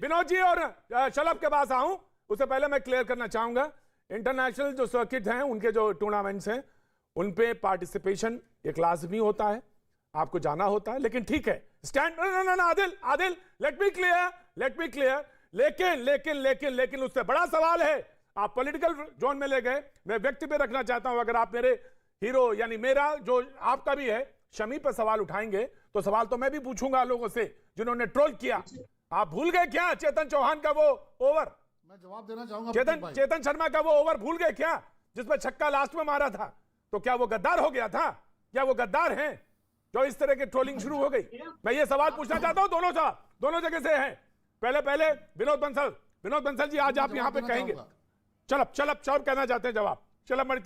विनोद जी और शलभ के पास आऊं, उससे पहले मैं क्लियर करना चाहूंगा, इंटरनेशनल जो सर्किट हैं, उनके जो टूर्नामेंट्स हैं, उन पे पार्टिसिपेशन एक लाजमी होता है, आपको जाना होता है। लेकिन ठीक है, stand Adil let me clear. लेकिन उससे बड़ा सवाल है, आप पॉलिटिकल जोन में ले गए। मैं व्यक्ति पे रखना चाहता हूं, अगर आप मेरे हीरो, यानी मेरा जो आपका भी है, शमी पर सवाल उठाएंगे, तो सवाल तो मैं भी पूछूंगा लोगों से जिन्होंने ट्रोल किया। आप भूल गए क्या चेतन चौहान का वो ओवर? मैं जवाब देना चाहूंगा। चेतन शर्मा का वो ओवर भूल गए क्या, जिसमें छक्का लास्ट में मारा था? तो क्या वो गद्दार हो गया था? क्या वो गद्दार हैं जो इस तरह की ट्रोलिंग शुरू हो गई? मैं ये सवाल पूछना चाहता हूं दोनों जगह से हैं। पहले विनोद बंसल जी, आज आप यहां पे कहेंगे। चलब कहना चाहते हैं जवाब। चलब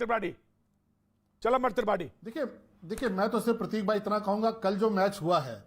त्रिपाठी। देखिए मैं तो सिर्फ प्रतीक भाई इतना कहूंगा, कल जो मैच हुआ है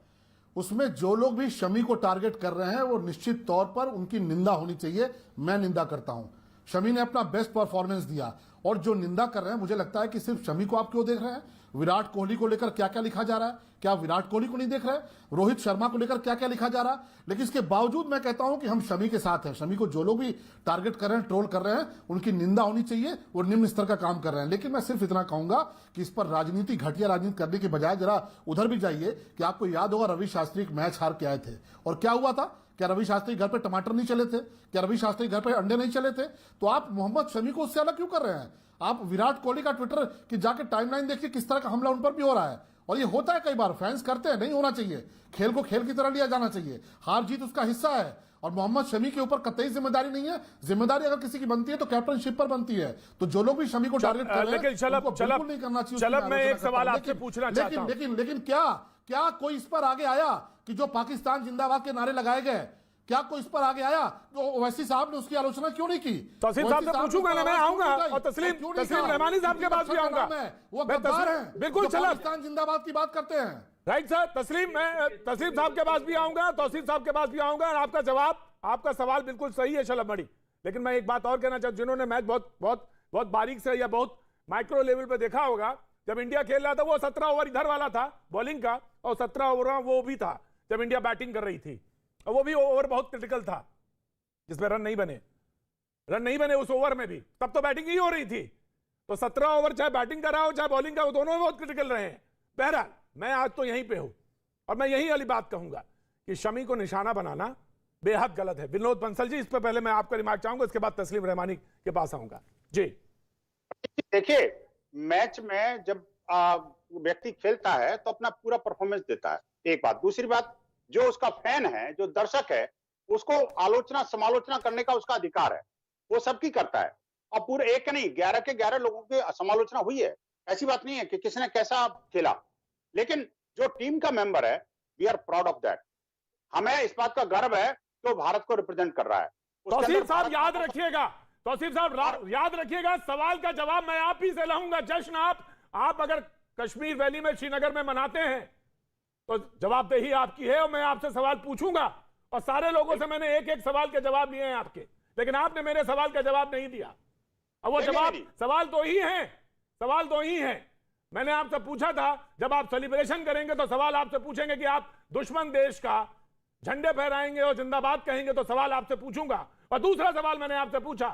उसमें जो लोग भी शमी को टारगेट कर रहे हैं, वो निश्चित तौर पर उनकी निंदा होनी चाहिए। मैं निंदा करता हूं, शमी ने अपना बेस्ट परफॉर्मेंस दिया। और जो निंदा कर रहे हैं, मुझे लगता है कि सिर्फ शमी को आप क्यों देख रहे हैं? विराट कोहली को लेकर क्या क्या लिखा जा रहा है, क्या विराट कोहली को नहीं देख रहे? रोहित शर्मा को लेकर क्या क्या लिखा जा रहा है? लेकिन इसके बावजूद मैं कहता हूं कि हम शमी के साथ हैं। शमी को जो लोग भी टारगेट कर रहे हैं, ट्रोल कर रहे हैं, उनकी निंदा होनी चाहिए। वो निम्न स्तर का काम कर रहे हैं। लेकिन मैं सिर्फ इतना कहूंगा कि इस पर राजनीति, घटिया राजनीति करने के बजाय जरा उधर भी जाइए कि आपको याद होगा रवि शास्त्री एक मैच हार के आए थे, और क्या हुआ था? क्या रवि शास्त्री घर पे टमाटर नहीं चले थे? क्या रवि शास्त्री घर पे अंडे नहीं चले थे? तो आप मोहम्मद शमी को उससे अलग क्यों कर रहे हैं? आप विराट कोहली का ट्विटर की जाके टाइमलाइन देखिए, किस तरह का हमला उन पर भी हो रहा है। और ये होता है कई बार, फैंस करते हैं, नहीं होना चाहिए। खेल को खेल की तरह लिया जाना चाहिए, हार जीत उसका हिस्सा है। और मोहम्मद शमी के ऊपर कतई जिम्मेदारी नहीं है। जिम्मेदारी अगर किसी की बनती है तो कैप्टनशिप पर बनती है। तो जो लोग भी शमी को टारगेट कर रहे हैं, उनको बिल्कुल नहीं करना चाहिए। मैं एक सवाल आपसे पूछना चाहता हूं, लेकिन क्या कोई इस पर आगे आया कि जो पाकिस्तान जिंदाबाद के नारे लगाए गए, क्या कोई इस पर आगे आया? तो ओवैसी साहब ने उसकी आलोचना क्यों नहीं की? तहसील साहब से पूछूंगा ना, मैं आऊंगा, और तस्लीम रहमानी साहब के पास भी आऊंगा। वो गद्दार हैं, बिल्कुल, पाकिस्तान जिंदाबाद की बात करते हैं। राइट सर, तस्लीम साहब के पास भी आऊंगा, तहसील साहब के पास भी आऊंगा। आपका जवाब, आपका सवाल बिल्कुल सही है शलभ मणि। लेकिन मैं एक बात और कहना चाहता हूं, जिन्होंने मैच बहुत बारीक से या बहुत माइक्रो लेवल पे देखा होगा, जब इंडिया खेल रहा था, वो 17 ओवर इधर वाला था बॉलिंग का, और 17 ओवर वो भी था जब इंडिया बैटिंग कर रही थी, और वो भी ओवर बहुत क्रिटिकल था जिसमें रन नहीं बने उस ओवर में भी। तब तो बैटिंग ही हो रही थी। तो 17 ओवर चाहे बैटिंग का रहा हो चाहे बॉलिंग का, वो दोनों बहुत क्रिटिकल रहे हैं। बहरहाल मैं आज तो यहीं पे हूं, और मैं यही वाली बात कहूंगा कि शमी को निशाना बनाना बेहद गलत है। विनोद बंसल जी, इस पर पहले मैं आपका रिमार्क चाहूंगा, इसके बाद तस्लीम रहमानी के पास आऊंगा। जी देखिए, मैच में जब व्यक्ति खेलता है तो अपना पूरा परफॉर्मेंस देता है, एक बात। दूसरी बात, जो उसका फैन है, जो दर्शक है, उसको आलोचना समालोचना करने का उसका अधिकार है, वो सबकी करता है। और पूरे एक नहीं, 11 के 11 लोगों की समालोचना हुई है, ऐसी बात नहीं है कि किसने कैसा खेला। लेकिन जो टीम का मेंबर है, we are proud of that. हमें इस बात का गर्व है कि वो भारत को रिप्रेजेंट कर रहा है। तौसीफ साहब याद रखिएगा, तौसीफ साहब याद रखिएगा, सवाल का जवाब मैं आप ही से लाऊंगा। जश्न आप अगर कश्मीर वैली में, श्रीनगर में मनाते हैं तो जवाबदेही आपकी है, और मैं आपसे सवाल पूछूंगा। और सारे लोगों से मैंने एक एक सवाल के जवाब लिए हैं आपके, लेकिन आपने मेरे सवाल का जवाब नहीं दिया। अब वो जवाब, सवाल दो ही हैं। मैंने आपसे पूछा था, जब आप सेलिब्रेशन करेंगे तो सवाल आपसे पूछेंगे कि आप दुश्मन देश का झंडे फहराएंगे और जिंदाबाद कहेंगे, तो सवाल आपसे पूछूंगा। और दूसरा सवाल मैंने आपसे पूछा,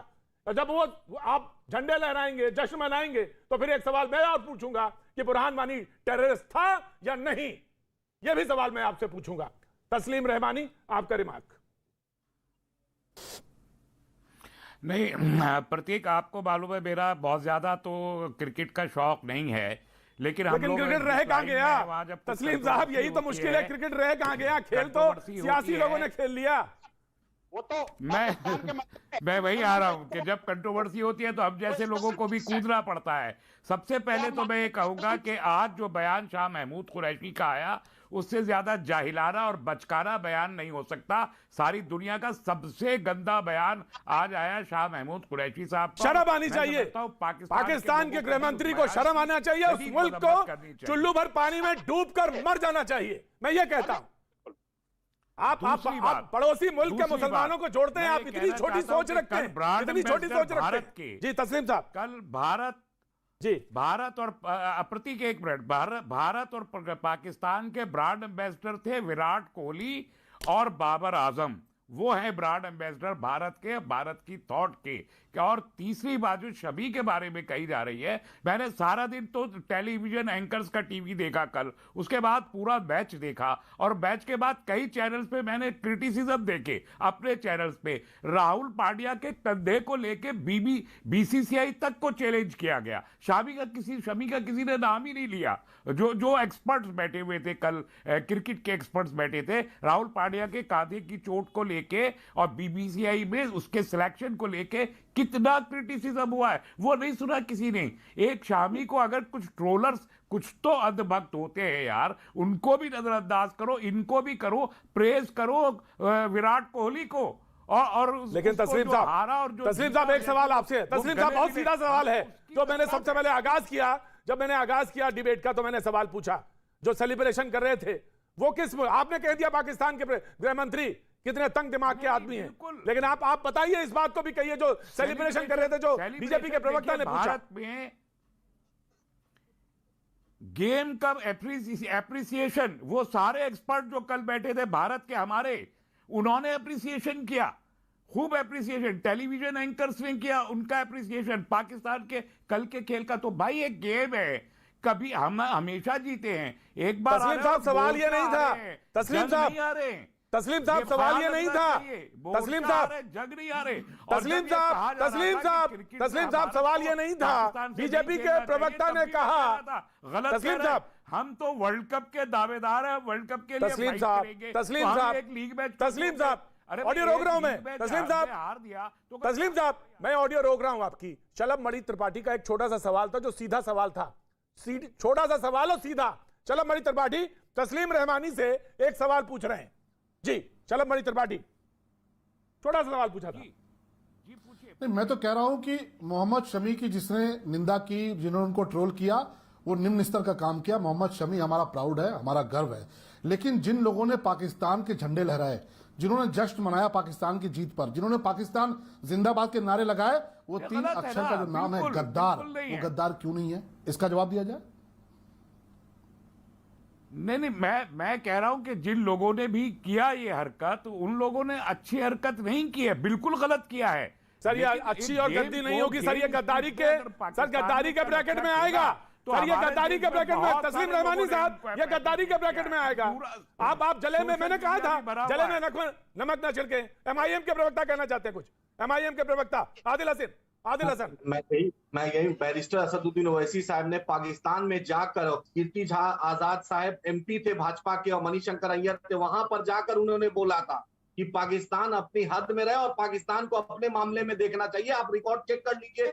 तो जब वो आप झंडे लहराएंगे, जश्न मनाएंगे, तो फिर एक सवाल मैं और पूछूंगा कि बुरहान वानी टेररिस्ट था या नहीं। यह भी सवाल मैं आपसे पूछूंगा। तस्लीम रहमानी, आपका रिमार्क। नहीं प्रतीक, आपको मालूम है मेरा बहुत ज्यादा तो क्रिकेट का शौक नहीं है, लेकिन क्रिकेट रह कहां गया तस्लीम साहब? यही तो मुश्किल है, क्रिकेट रह कहां गया? खेल तो सियासी लोगों ने खेल लिया। वो तो मैं वही आ रहा हूं कि जब कंट्रोवर्सी होती है तो हम जैसे लोगों को भी कूदना पड़ता है। सबसे पहले तो मैं ये कहूंगा कि आज जो बयान शाह महमूद कुरैशी का आया, उससे ज्यादा जाहिलाना और बचकाना बयान नहीं हो सकता। सारी दुनिया का सबसे गंदा बयान आज आया शाह महमूद कुरैशी साहब। शर्म आनी चाहिए, पाकिस्तान के गृह मंत्री को शर्म आना चाहिए। उस मुल्क को चुल्लू भर पानी में डूबकर मर जाना चाहिए, मैं ये कहता हूं। आप पड़ोसी मुल्क के मुसलमानों को जोड़ते हैं, आप इतनी छोटी सोच रखते हैं, इतनी छोटी सोच रखते हैं। जी तस्लीम साहब, कल भारत और प्रतीक एक मिनट, भारत और पाकिस्तान के ब्रांड एम्बेसडर थे विराट कोहली और बाबर आजम। वो है ब्रांड एम्बेसडर भारत के, भारत की थॉट के। और तीसरी बात जो शमी के बारे में कही जा रही है, मैंने सारा दिन तो टेलीविजन एंकर्स का टीवी देखा कल, उसके बाद पूरा मैच देखा, और मैच के बाद कई चैनल्स पे मैंने क्रिटिसिज्म देखे अपने चैनल्स पे। राहुल पांड्या के कंधे को लेके बीसीसीआई तक को चैलेंज किया गया। शमी का किसी ने नाम ही नहीं लिया। जो एक्सपर्ट्स बैठे हुए थे कल, क्रिकेट के एक्सपर्ट्स बैठे थे, राहुल पांड्या के कांधे की चोट को लेके और बीसीसीआई में उसके सिलेक्शन को लेके कितना क्रिटिसिज्म हुआ है, वो नहीं सुना किसी ने। एक शामी को अगर कुछ ट्रोलर्स, कुछ तो अंधभक्त होते हैं यार, उनको भी नजरअंदाज करो, इनको भी करो, प्रेज करो विराट कोहली को। और लेकिन तस्लीम साहब एक सवाल आपसे है। तस्लीम साहब, बहुत सीधा सवाल है जो मैंने सबसे पहले आगाज किया। जब मैंने आगाज किया डिबेट का तो मैंने सवाल पूछा, जो सेलिब्रेशन कर रहे थे वो किस, आपने कह दिया पाकिस्तान के गृह मंत्री कितने तंग दिमाग के आदमी हैं, लेकिन आप बताइए, इस बात को भी कहिए जो सेलिब्रेशन कर रहे थे, जो बीजेपी के प्रवक्ता ने पूछा। भारत में गेम का एप्रिसिएशन, वो सारे एक्सपर्ट जो कल बैठे थे भारत के हमारे, उन्होंने एप्रिसिएशन किया, खूब एप्रिसिएशन। टेलीविजन एंकर्स ने किया उनका एप्रिसिएशन पाकिस्तान के कल के खेल का। तो भाई एक गेम है, कभी हम हमेशा जीते हैं, एक बार तस्लीम साहब सवाल ये नहीं था, तस्लीम साहब सवाल ये नहीं था, तस्लीम साहब जग नहीं आ रहे, तस्लीम साहब सवाल ये नहीं था। बीजेपी के प्रवक्ता ने कहा, तस्लीम साहब हम तो वर्ल्ड कप के दावेदार हैं, वर्ल्ड कप के लिए तस्लीम साहब एक लीग मैच, तस्लीम साहब ऑडियो रोक रहा हूं मैं, तस्लीम साहब हार दिया तो तस्लीम साहब मैं ऑडियो रोक रहा हूं आपकी। चलब मणि त्रिपाठी का एक छोटा सा सवाल था, जो सीधा सवाल था, छोटा सा सवाल और सीधा। चलब मणि त्रिपाठी तस्लीम रहमानी से एक सवाल पूछ रहे हैं। जी चलब मणि त्रिपाठी, छोटा सा सवाल पूछा था। नहीं, मैं तो कह रहा हूं कि मोहम्मद शमी की जिसने निंदा की, जिन्होंने उनको ट्रोल किया, वो निम्न स्तर का काम किया। मोहम्मद शमी हमारा प्राउड है, हमारा गर्व है। लेकिन जिन लोगों ने पाकिस्तान के झंडे लहराए, जिन्होंने जश्न मनाया पाकिस्तान की जीत पर, जिन्होंने पाकिस्तान जिंदाबाद के नारे लगाए, वो 3 अक्षर का जो नाम है गद्दार, वो गद्दार क्यों नहीं है? इसका जवाब दिया जाए। नहीं, मैं कह रहा हूं कि जिन लोगों ने भी किया ये हरकत, उन लोगों ने अच्छी हरकत नहीं की है, बिल्कुल गलत किया है। सर ये अच्छी और गद्दी नहीं होगी सर, ये गद्दारी के, सर गद्दारी के ब्रैकेट में आएगा। तो सर ये हमारे गद्दारी देश के ब्रैकेट में, बहुत तस्लीम सारे रहमानी लोगों ने साहब, ये गद्दारी के ब्रैकेट में आएगा। आप जले में, मैंने कहा था जले में नमक ना छिड़के। एमआईएम के प्रवक्ता कहना चाहते हैं कुछ, एमआईएम के प्रवक्ता आदिल हसन। मैं यही बैरिस्टर असदुद्दीन ओवैसी साहब ने पाकिस्तान में जाकर, कीर्ति झा आजाद साहब एमपी थे भाजपा के और मणिशंकर अय्यर थे, वहां पर जाकर उन्होंने बोला था कि पाकिस्तान अपनी हद में रहे और पाकिस्तान को अपने मामले में देखना चाहिए। आप रिकॉर्ड चेक कर लीजिए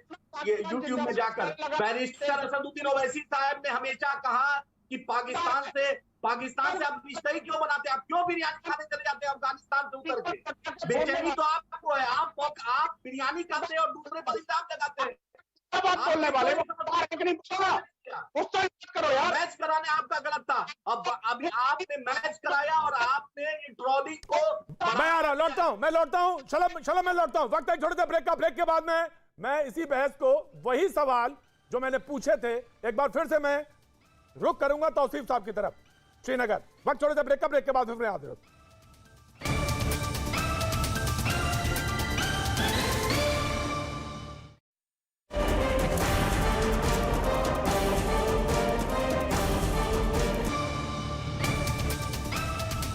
ये यूट्यूब में जाकर। बैरिस्टर असदुद्दीन ओवैसी साहब ने हमेशा कहा कि पाकिस्तान से आप रिश्ते ही क्यों बनाते हैं, आप क्यों बिरयानी खाने चले जाते हैं अफगानिस्तान से उतर के? बेचैनी तो आपको है, आप बिरयानी खाते हैं और दूसरे पर इल्जाम लगाते हैं। बात बोलने वाले करो यार। मैच कराने आपका गलत था, अब अभी आपने मैच कराया और आपने ये ट्रॉली को। मैं आ रहा, लौटता हूं, मैं लौटता हूं, चलो मैं लौटता हूं। वक्त है छोटे से ब्रेक का, ब्रेक के बाद में मैं इसी बहस को, वही सवाल जो मैंने पूछे थे, एक बार फिर से मैं रुख करूंगा तौसीफ साहब की तरफ, श्रीनगर। वक्त छोटे से ब्रेक का, ब्रेक के बाद फिर आते हो।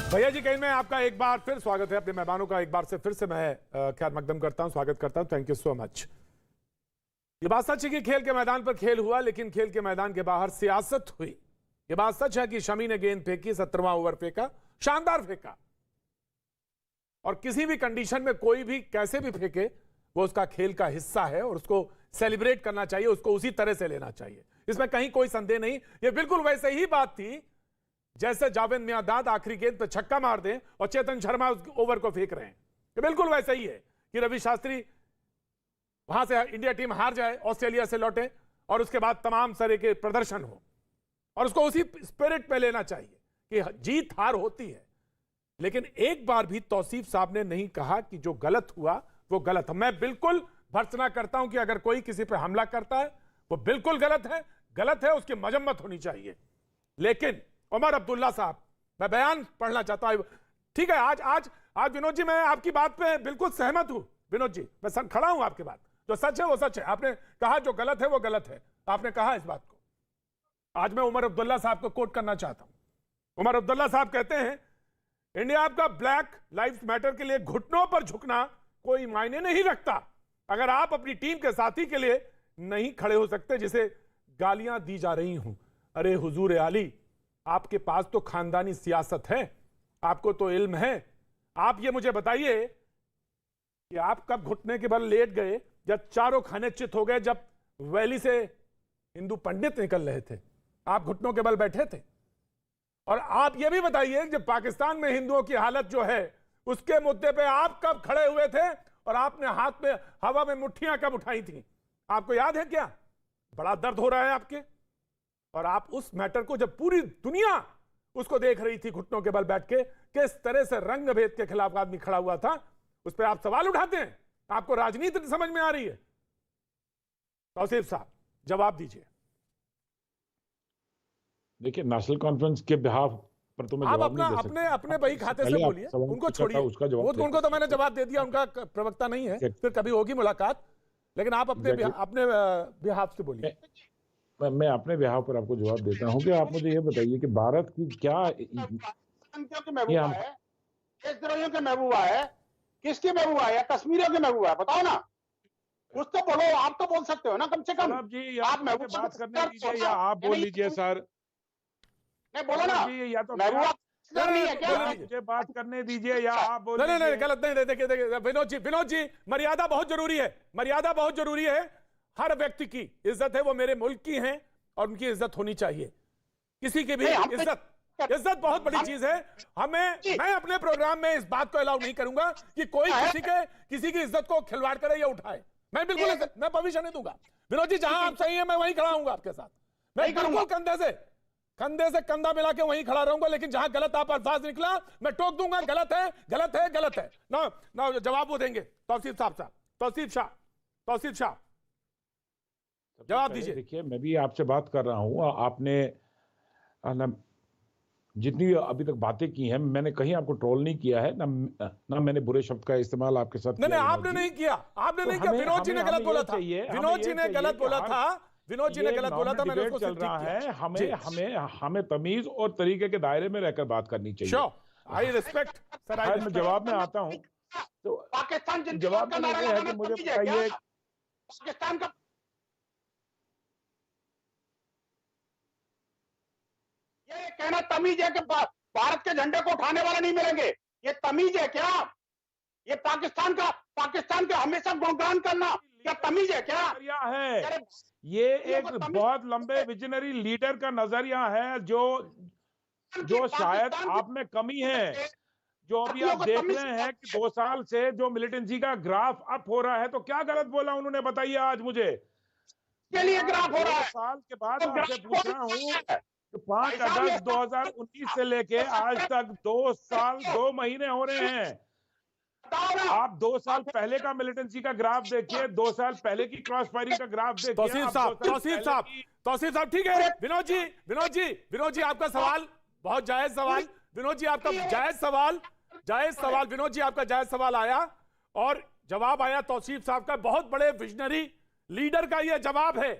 भैया जी कहीं में आपका एक बार फिर स्वागत है, अपने मेहमानों का एक बार से फिर से मैं खैर मकदम करता हूं, स्वागत करता हूं। Thank you so much. ये बात सच है कि खेल के मैदान पर खेल हुआ, लेकिन खेल के मैदान के बाहर सियासत हुई। ये बात सच है कि शमी ने गेंद फेंकी, 17वां ओवर फेंका, शानदार फेंका, और किसी भी कंडीशन में कोई भी कैसे भी फेंके वो उसका खेल का हिस्सा है और उसको सेलिब्रेट करना चाहिए, उसको उसी तरह से लेना चाहिए, इसमें कहीं कोई संदेह नहीं। ये बिल्कुल वैसे ही बात थी जैसे जावेद मियांदाद आखिरी गेंद पर छक्का मार दें और चेतन शर्मा उस ओवर को फेंक रहे हैं। ये बिल्कुल वैसे ही है कि रवि शास्त्री वहां से इंडिया टीम हार जाए, ऑस्ट्रेलिया से लौटे और उसके बाद तमाम तरह के प्रदर्शन हो, और उसको उसी स्पिरिट में लेना चाहिए कि जीत हार होती है। लेकिन एक बार भी तौसीफ साहब ने नहीं कहा कि जो गलत हुआ वो गलत है। मैं बिल्कुल भर्त्सना करता हूं कि अगर कोई किसी पर हमला करता है वो बिल्कुल गलत है, उसकी मजम्मत होनी चाहिए। लेकिन उमर अब्दुल्ला साहब, मैं बयान पढ़ना चाहता हूं। ठीक है, आज विनोद जी मैं आपकी बात पे बिल्कुल सहमत हूं। विनोद जी मैं खड़ा हूं आपके बात, जो सच है वो सच है। आपने कहा जो गलत है वो गलत है, आपने कहा इस बात को। आज मैं उमर अब्दुल्ला साहब को कोट करना चाहता हूं। उमर अब्दुल्ला साहब कहते हैं, इंडिया का ब्लैक लाइव्स मैटर के लिए घुटनों पर झुकना कोई मायने नहीं रखता अगर आप अपनी टीम के साथी के लिए नहीं खड़े हो सकते जिसे गालियां दी जा रही हूं। अरे हुजूर आली, आपके पास तो खानदानी सियासत है, आपको तो इल्म है। आप ये मुझे बताइए कि आप कब घुटने के बल लेट गए जब चारों खाने चित हो गए, जब वैली से हिंदू पंडित निकल रहे थे, आप घुटनों के बल बैठे थे? और आप ये भी बताइए जब पाकिस्तान में हिंदुओं की हालत जो है उसके मुद्दे पे आप कब खड़े हुए थे और आपने हाथ में हवा में मुट्ठियां कब उठाई थी? आपको याद है क्या? बड़ा दर्द हो रहा है आपके। और आप उस मैटर को, जब पूरी दुनिया उसको देख रही थी घुटनों के बल बैठ के, किस तरह से रंग भेद के खिलाफ आदमी खड़ा हुआ था, उस पर आप सवाल उठाते हैं। आपको राजनीति समझ में आ रही है? तौसीफ साहब जवाब दीजिए। देखिए, नेशनल कॉन्फ्रेंस के बिहाफ पर तो मैं आप जवाब नहीं दे सकता। अपने बही खाते से बोलिए, उनको छोड़िए, उनको तो मैंने जवाब दे दिया, उनका प्रवक्ता नहीं है, फिर कभी होगी मुलाकात। लेकिन आप अपने बिहाफ से बोलिए। मैं अपने बिहाफ पर आपको जवाब देता हूं कि आप मुझे ये बताइए कि भारत की क्या महबूबा है, देशद्रोहियों के महबूबा है, किसकी महबूबा है? कश्मीरियों के महबूबा है, बताओ ना। कुछ तो बोलो, आप तो बोल सकते हो ना कम से कम। जी, आप बात करने दीजिए या आप बोल लीजिए सर। नहीं बोलो ना जी, या तो महबूबा नहीं है क्या? मुझे बात करने दीजिए या आप बोल नहीं, लीजिए। गलत नहीं। देखिए विनोद जी मर्यादा बहुत जरूरी है, मर्यादा बहुत जरूरी है। हर व्यक्ति की इज्जत है, वो मेरे मुल्क की हैं और उनकी इज्जत होनी चाहिए। किसी की भी इज्जत बहुत बड़ी चीज है। मैं अपने प्रोग्राम में इस बात को अलाउ नहीं करूंगा कि कोई किसी की इज्जत को खिलवाड़ करे या उठाए। मैं बिल्कुल मैं परमिशन नहीं दूंगा। विनोद जी जहां आप सही है मैं वहीं खड़ा हूंगा आपके साथ। मैं बिल्कुल कंधे से कंधा मिला के वहीं खड़ा रहूंगा। लेकिन जहां गलत आप अल्फाज निकला मैं टोक दूंगा, गलत है। ना जवाब वो देंगे। तौसीफ शाह जवाब दीजिए। देखिए, मैं भी आपसे बात कर रहा हूं। आपने जितनी अभी तक बातें की हैं, मैंने कहीं आपको ट्रोल नहीं किया है, ना मैंने बुरे शब्द का इस्तेमाल आपके साथ नहीं, आपने नहीं किया। विनोद जी ने गलत बोला था। विनोद जी ने गलत बोला था विनोद जी ने ये गलत बोला था, मैंने उसको चल सिर्फ ठीक रहा किया। है। जी। हमें तमीज और तरीके के दायरे में रहकर बात करनी चाहिए। श्योर, आई रिस्पेक्ट सर, आई मैं रिस्पेक्ट। जवाब में आता हूं। तो पाकिस्तान जवाब का में नारा ये है कि लगाना मुझे तमीज है बताइए, क्या? पाकिस्तान का ये कहना तमीज है कि भारत के झंडे को उठाने वाले नहीं मिलेंगे, ये तमीज है क्या? ये पाकिस्तान का हमेशा गुणगान करना क्या तमीज है क्या? नजरिया है। ये एक बहुत लंबे विजनरी लीडर का नजरिया है जो शायद आप में कमी है। जो अभी आप देख रहे हैं कि 2 साल से जो मिलिटेंसी का ग्राफ अप हो रहा है, तो क्या गलत बोला उन्होंने, बताइए आज मुझे। के लिए ग्राफ हो रहा है। 2 साल के बाद आपसे पूछ रहा हूं कि 5 अगस्त 2019 से लेके आज तक 2 साल 2 महीने हो रहे हैं। आप 2 साल पहले का मिलिटेंसी का ग्राफ देखिए, 2 साल पहले की क्रॉस फायरिंग का ग्राफ देखिए। तौसीफ साहब ठीक है। विनोद जी आपका सवाल बहुत जायज सवाल। विनोद जी आपका जायज सवाल विनोद जी आपका जायज सवाल आया और जवाब आया तौसीफ साहब का। बहुत बड़े विजनरी लीडर का यह जवाब है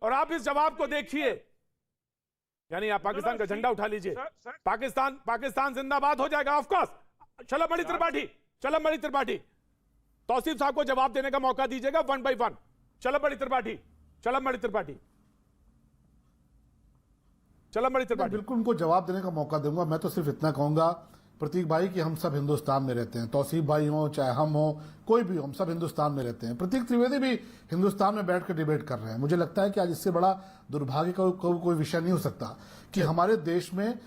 और आप इस जवाब को देखिए, यानी आप पाकिस्तान का झंडा उठा लीजिए। पाकिस्तान जिंदाबाद हो जाएगा ऑफ कोर्स। चलमबड़ी त्रिपाठी तौसीफ साहब को जवाब देने का मौका दीजिएगा 1 by 1। चलमबड़ी त्रिपाठी बिल्कुल उनको जवाब देने का मौका दूंगा। मैं तो सिर्फ इतना कहूंगा प्रतीक भाई कि हम सब हिंदुस्तान में रहते हैं, तौसीफ भाई हो चाहे हम हो कोई भी हो, हम सब हिंदुस्तान में रहते हैं। प्रतीक त्रिवेदी भी हिंदुस्तान में बैठ कर डिबेट कर रहे हैं। मुझे लगता है कि आज इससे बड़ा दुर्भाग्य का कोई विषय नहीं हो सकता कि हमारे देश में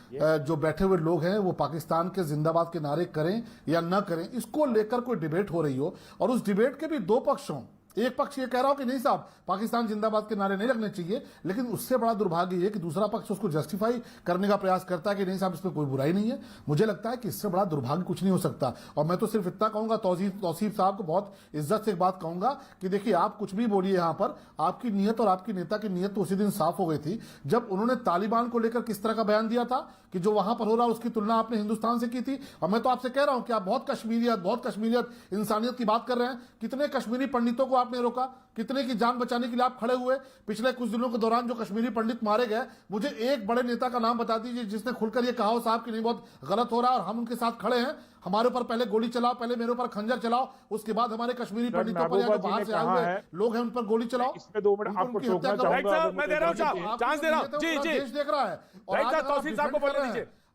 जो बैठे हुए लोग हैं वो पाकिस्तान के जिंदाबाद के नारे करें या न करें, इसको लेकर कोई डिबेट हो रही हो और उस डिबेट के भी 2 पक्ष हों। एक पक्ष ये कह रहा हो कि नहीं साहब पाकिस्तान जिंदाबाद के नारे नहीं लगने चाहिए, लेकिन उससे बड़ा दुर्भाग्य ये कि दूसरा पक्ष उसको जस्टिफाई करने का प्रयास करता है कि नहीं साहब इसमें कोई बुराई नहीं है। मुझे लगता है कि इससे बड़ा दुर्भाग्य कुछ नहीं हो सकता। और मैं तो सिर्फ इतना कहूंगा, तौसीफ साहब को बहुत इज्जत से एक बात कहूंगा कि देखिए आप कुछ भी बोलिए, यहाँ पर आपकी नीयत और आपकी नेता की नीयत तो उसी दिन साफ हो गई थी जब उन्होंने तालिबान को लेकर किस तरह का बयान दिया था कि जो वहां पर हो रहा है उसकी तुलना आपने हिंदुस्तान से की थी। और मैं तो आपसे कह रहा हूं कि आप बहुत कश्मीरियत इंसानियत की बात कर रहे हैं। कितने कश्मीरी पंडितों को आपने रोका, कितने की जान बचाने के लिए आप खड़े हुए। पिछले कुछ दिनों के दौरान जो कश्मीरी पंडित मारे गए, मुझे एक बड़े नेता का नाम बता दीजिए जिसने खुलकर ये कहा हो साहब कि नहीं बहुत गलत हो रहा है और हम उनके साथ खड़े हैं, हमारे ऊपर पहले गोली चलाओ, पहले मेरे ऊपर खंजर चलाओ, उसके बाद हमारे कश्मीरी पंडितों पर जो बाहर से आए हुए लोग हैं उन पर गोली चलाओ। इसमें 2 मिनट आपको टोकना चाहूंगा, मैं दे रहा हूं चांस दे रहा हूं। जी देश देख रहा है और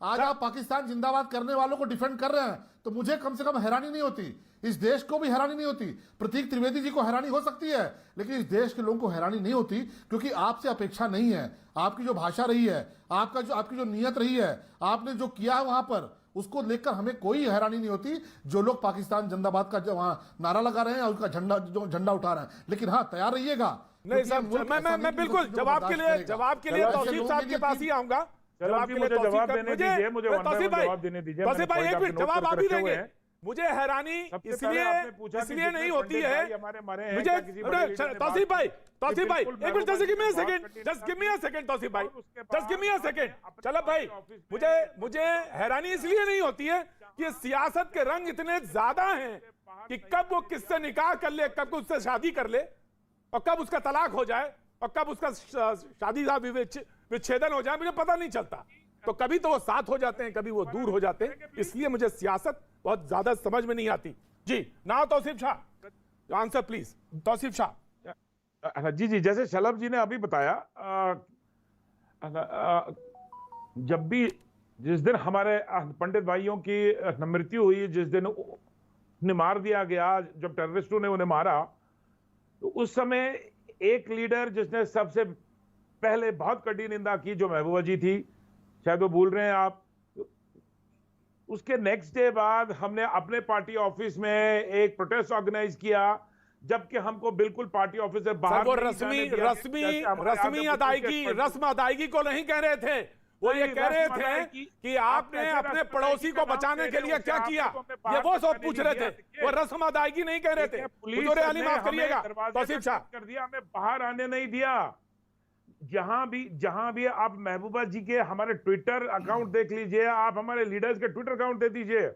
आज आप पाकिस्तान जिंदाबाद करने वालों को डिफेंड कर रहे हैं तो मुझे कम से कम हैरानी नहीं होती, इस देश को भी हैरानी नहीं होती। प्रतीक त्रिवेदी जी को हैरानी हो सकती है लेकिन इस देश के लोगों को हैरानी नहीं होती, क्योंकि आपसे अपेक्षा नहीं है। आपकी जो भाषा रही है, आपकी जो नीयत रही है, आपने जो किया है वहां पर, उसको लेकर हमें कोई हैरानी नहीं होती। जो लोग पाकिस्तान जिंदाबाद का वहां नारा लगा रहे हैं और उसका झंडा उठा रहे हैं, लेकिन हाँ तैयार रहिएगा। नहीं सर, मैं बिल्कुल जवाब के लिए तौसीफ साहब के पास ही आऊंगा। जवाब देने दीजिए, मुझे जवाब देने दीजिए। तौसीफ भाई एक मिनट, जवाब आप ही देंगे। मुझे हैरानी इसलिए नहीं होती है मुझे। तौसीफ भाई एक minute, just give me a second Tauseef भाई, just give me a second. चलो भाई, मुझे हैरानी इसलिए नहीं होती है कि सियासत के रंग इतने ज्यादा हैं कि कब वो किससे निकाह कर ले, कब उससे शादी कर ले और कब उसका तलाक हो जाए और कब उसका शादी विच्छेदन हो जाए, मुझे पता नहीं चलता। तो कभी तो वो साथ हो जाते हैं, कभी वो दूर हो जाते हैं, इसलिए मुझे सियासत बहुत ज्यादा समझ में नहीं आती। जी now Tauseef Shah, answer please. Tauseef Shah ji, जैसे शलभ जी ने अभी बताया, जब भी जिस दिन हमारे पंडित भाइयों की मृत्यु हुई, जिस दिन उन्हें मार दिया गया, जब टेररिस्टों ने उन्हें मारा, तो उस समय एक लीडर जिसने सबसे पहले बहुत कड़ी निंदा की, जो महबूबा जी थी, शायद वो भूल रहे हैं आप। उसके नेक्स्ट डे बाद हमने अपने पार्टी ऑफिस में एक प्रोटेस्ट ऑर्गेनाइज किया, जबकि हमको बिल्कुल पार्टी ऑफिस से बाहर रस्म अदायगी को नहीं कह रहे थे। वो ये कह रहे थे कि आपने अपने पड़ोसी को बचाने के लिए क्या किया, ये वो सब पूछ रहे थे, वो रस्म अदायगी नहीं कह रहे थे। माफ करिएगा तौसीफ शाह, कर दिया, हमें बाहर आने नहीं दिया। जहां भी आप महबूबा जी के हमारे ट्विटर अकाउंट देख लीजिए, आप हमारे लीडर्स के ट्विटर अकाउंट दे दीजिए,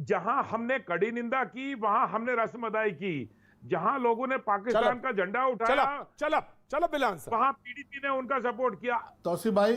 जहां हमने कड़ी निंदा की वहां हमने रस्म अदाई की। जहां लोगों ने पाकिस्तान का झंडा उठाया, चलो चलो बिलान साहब, वहां पीडीपी ने उनका सपोर्ट किया। तौसीफ भाई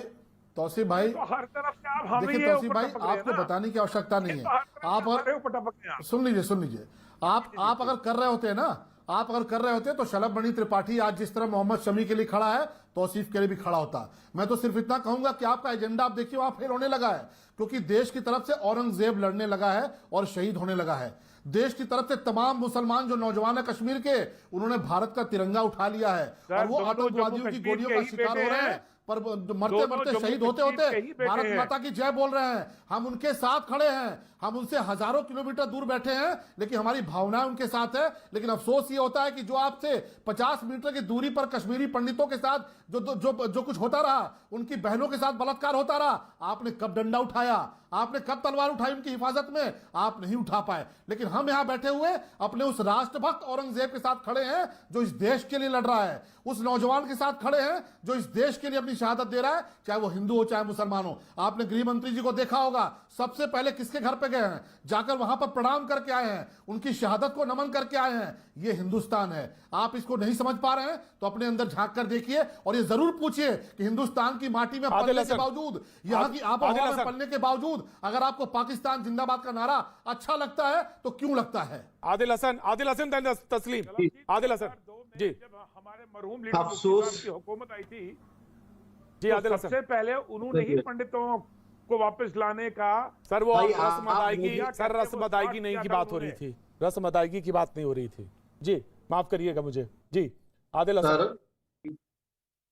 तो हर तरफ से आप हमें देखिए ये तौसीफ ऊपर भाई, टपक रहे हैं आपको ना। बताने की आवश्यकता नहीं ये है। तो हर तरफ से आप हमारे ऊपर टपक रहे हैं। सुन लीजिए, आप अगर कर रहे होते ना, आप अगर कर रहे होते तो शलभ मणि त्रिपाठी आज जिस तरह मोहम्मद शमी के लिए खड़ा है, तौसीफ के लिए भी खड़ा होता। मैं तो सिर्फ इतना कहूंगा कि आपका एजेंडा आप देखिए वहां फेल होने लगा है, क्योंकि देश की तरफ से औरंगजेब लड़ने लगा है और शहीद होने लगा है। देश की तरफ से तमाम मुसलमान जो नौजवान है कश्मीर के, उन्होंने भारत का तिरंगा उठा लिया है और वो आतंकवादियों की गोलियों का शिकार हो रहे हैं, पर मरते मरते शहीद होते होते भारत माता की जय बोल रहे हैं। हम उनके साथ खड़े हैं, हम उनसे हजारों किलोमीटर दूर बैठे हैं, लेकिन हमारी भावनाएं उनके साथ है। लेकिन अफसोस ये होता है कि जो आपसे 50 मीटर की दूरी पर कश्मीरी पंडितों के साथ जो कुछ होता रहा, उनकी बहनों के साथ बलात्कार होता रहा, आपने कब डंडा उठाया, आपने कब तलवार उठाई उनकी हिफाजत में? आप नहीं उठा पाए। लेकिन हम यहां बैठे हुए अपने उस राष्ट्रभक्त औरंगजेब के साथ खड़े हैं जो इस देश के लिए लड़ रहा है, उस नौजवान के साथ खड़े हैं जो इस देश के लिए अपनी शहादत दे रहा है, चाहे वो हिंदू हो चाहे मुसलमान हो। आपने गृह मंत्री जी को देखा होगा, सबसे पहले किसके घर पे गए हैं? जाकर वहां पर प्रणाम करके आए हैं, उनकी शहादत को नमन करके आए हैं। ये हिंदुस्तान है। आप इसको नहीं समझ पा रहे हैं तो अपने अंदर झांक कर देखिए और ये जरूर पूछिए कि हिंदुस्तान की माटी में पलने के बावजूद, यहाँ की आबोहवा में पलने के बावजूद, अगर आपको पाकिस्तान जिंदाबाद का नारा अच्छा लगता है तो क्यों लगता है? आदिल हसन तस्लीम, आदिल हसन जी। जब हमारे मरहूम लीडर अफसोस की हुकूमत आई थी जी, आदिल तो हसन सबसे पहले उन्होंने ही पंडितों को वापस लाने का। सर वो भाई, रस्म अदायगी, आप सर रस्म अदायगी नहीं की बात हो रही थी, रस्म अदायगी की बात नहीं हो रही थी जी, माफ करिएगा मुझे जी। आदिल हसन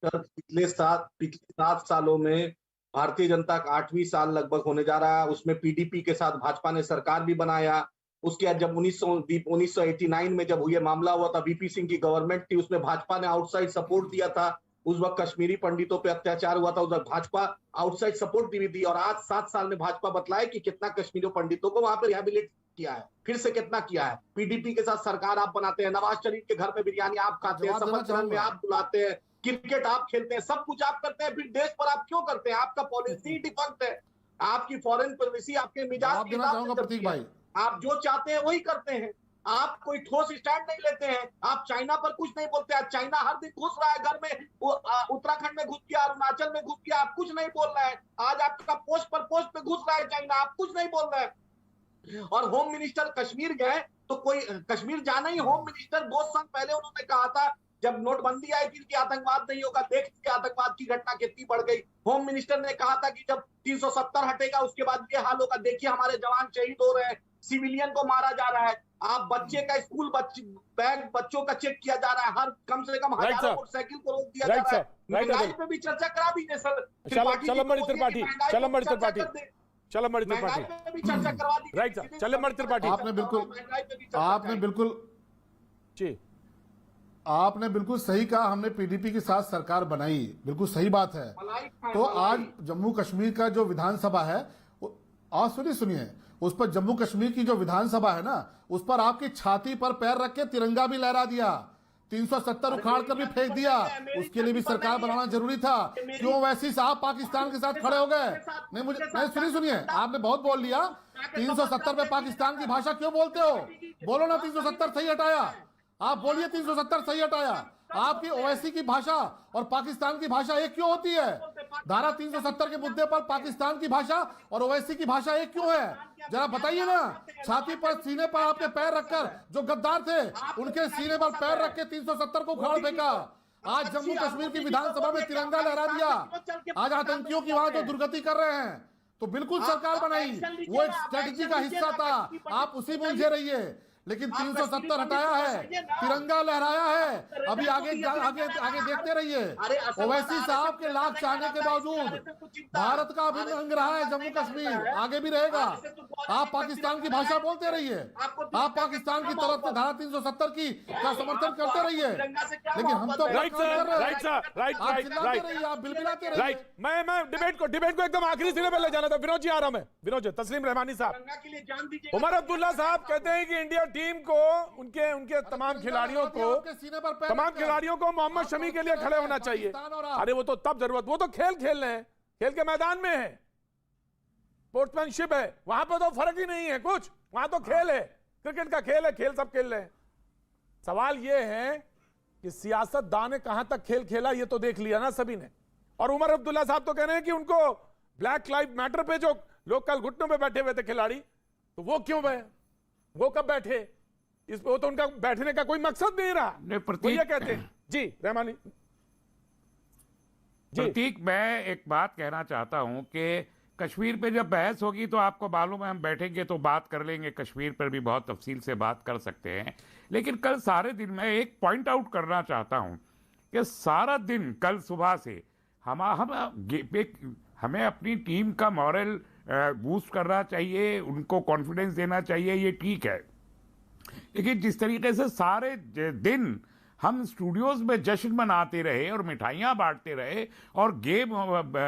सर पिछले 7 सालों में भारतीय जनता का 8वीं साल लगभग होने जा रहा है, उसमें पीडीपी के साथ भाजपा ने सरकार भी बनाया। उसके बाद जब 1989 में जब ये मामला हुआ था, वीपी सिंह की गवर्नमेंट थी, उसमें भाजपा ने आउटसाइड सपोर्ट दिया था। उस वक्त कश्मीरी पंडितों पे अत्याचार हुआ था, उस वक्त भाजपा आउटसाइड सपोर्ट दी थी। और आज 7 साल में भाजपा बतलाए कि कितना कश्मीरी पंडितों को वहां पे रिहेबिलिट किया है, फिर से कितना किया है। पीडीपी के साथ सरकार आप बनाते हैं, नवाज शरीफ के घर में बिरयानी आप खाते हैं, सफरजन में आप बुलाते हैं, क्रिकेट आप खेलते हैं, सब कुछ आप करते हैं, फिर देश पर आप क्यों करते हैं? आपका पॉलिसी डिफेक्ट है, आपकी फॉरेन पॉलिसी आपके मिजाज के हिसाब से चलती है। आप जो चाहते हैं वही करते हैं, आप कोई ठोस स्टैंड नहीं लेते हैं। आप चाइना पर कुछ नहीं बोलते हैं, चाइना हर दिन घुस रहा है घर में, उत्तराखंड में घुस गया, अरुणाचल में घुस गया, आप कुछ नहीं बोल रहे हैं। आज आपका पोस्ट पर पोस्ट पे घुस रहा है चाइना, आप कुछ नहीं बोल रहे हैं। और होम मिनिस्टर कश्मीर गए तो कोई कश्मीर जाना ही, होम मिनिस्टर 2 साल पहले उन्होंने कहा था जब नोटबंदी आई थी कि आतंकवाद नहीं होगा, देख लीजिए आतंकवाद की घटना कितनी बढ़ गई। होम मिनिस्टर ने कहा था कि जब 370 हटेगा उसके बाद ये हाल होगा, देखिए हमारे जवान शहीद हो रहे हैं, सिविलियन को मारा जा रहा है। आप बच्चे का स्कूल बैग बच्चों का चेक किया जा रहा है, हर कम से कम हजारों मोटरसाइकिल को रोक दिया जा रहा है। महंगाई पे भी चर्चा करा दीजिए सर। चलमणि त्रिपाठी भी चर्चा करवा दीजिए। राइट सर, चलमणि त्रिपाठी आपने बिल्कुल सही कहा, हमने पीडीपी के साथ सरकार बनाई, बिल्कुल सही बात है। तो आज जम्मू कश्मीर का जो विधानसभा है, और सुनिए, उस पर जम्मू कश्मीर की जो विधानसभा है ना, उस पर आपकी छाती पर पैर रख के तिरंगा भी लहरा दिया, 370 उखाड़ कर भी फेंक दिया। उसके लिए भी सरकार बनाना जरूरी था। क्यों वैसी साहब पाकिस्तान के साथ खड़े हो गए? नहीं, मुझे नहीं, सुनिए, आपने बहुत बोल लिया। 370 पे पाकिस्तान की भाषा क्यों बोलते हो? बोलो ना 370 सही हटाया, आप बोलिए 370 सही हटाया। आपकी ओवैसी की भाषा और पाकिस्तान की भाषा एक क्यों होती है? धारा 370 के मुद्दे पर पाकिस्तान की भाषा और ओवैसी की भाषा एक क्यों है? जरा बताइए ना। छाती पर सीने पर आपके पैर रखकर जो गद्दार थे उनके सीने पर पैर रख के 370 को उखाड़ फेंका। आज जम्मू कश्मीर की विधानसभा में तिरंगा लहरा दिया। आज आतंकियों की वहां जो दुर्गति कर रहे हैं, तो बिल्कुल सरकार बनाई, वो एक स्ट्रेटेजी का हिस्सा था, आप उसी में उलझे रहिए। लेकिन 370 हटाया है, तिरंगा लहराया है। अभी आगे देखते रहिए। ओवैसी साहब के लाख चाहने के बावजूद भारत का अभिन्न अंग रहा है जम्मू कश्मीर, आगे भी रहेगा। आप पाकिस्तान की भाषा बोलते रहिए, आप पाकिस्तान की तरफ से धारा 370 की का समर्थन करते रहिए, लेकिन हम तो आप बिलबिलाते रहिए। मैं डिबेट को एकदम आखिरी सिरे पे ले जाना था। विनोद जी आ रहा हूं मैं। विनोद जी, तस्लीम रहमानी साहब, उमर अब्दुल्ला साहब कहते हैं कि इंडिया टीम को, उनके तमाम खिलाड़ियों को मोहम्मद शमी के लिए खड़े होना चाहिए। अरे वो तो तब जरूरत, वो तो खेल रहे हैं, खेल के मैदान में है, स्पोर्ट्समैनशिप है, वहां पर तो फर्क ही नहीं है कुछ, वहां तो खेल है, क्रिकेट का खेल है, खेल सब खेल रहे हैं। सवाल ये है कि सियासतदान ने कहां तक खेल खेला ये तो देख लिया ना सभी ने। और उमर अब्दुल्ला साहब तो कह रहे हैं कि उनको ब्लैक लाइव मैटर पे जो लोग कल घुटनों पे बैठे हुए थे खिलाड़ी, तो वो क्यों गए, वो कब बैठे, इस वो तो उनका बैठने का कोई मकसद नहीं रहा, वो ये कहते हैं। जी रहमानी जी। प्रतीक, मैं एक बात कहना चाहता हूं कि कश्मीर पे जब बहस होगी तो आपको मालूम है हम बैठेंगे तो बात कर लेंगे, कश्मीर पर भी बहुत तफसील से बात कर सकते हैं। लेकिन कल सारे दिन मैं एक पॉइंट आउट करना चाहता हूं कि सारा दिन कल सुबह से हमें अपनी टीम का मॉरल बूस्ट करना चाहिए, उनको कॉन्फिडेंस देना चाहिए, ये ठीक है। लेकिन जिस तरीके से सारे दिन हम स्टूडियोज में जश्न मनाते रहे और मिठाइयाँ बांटते रहे और गेम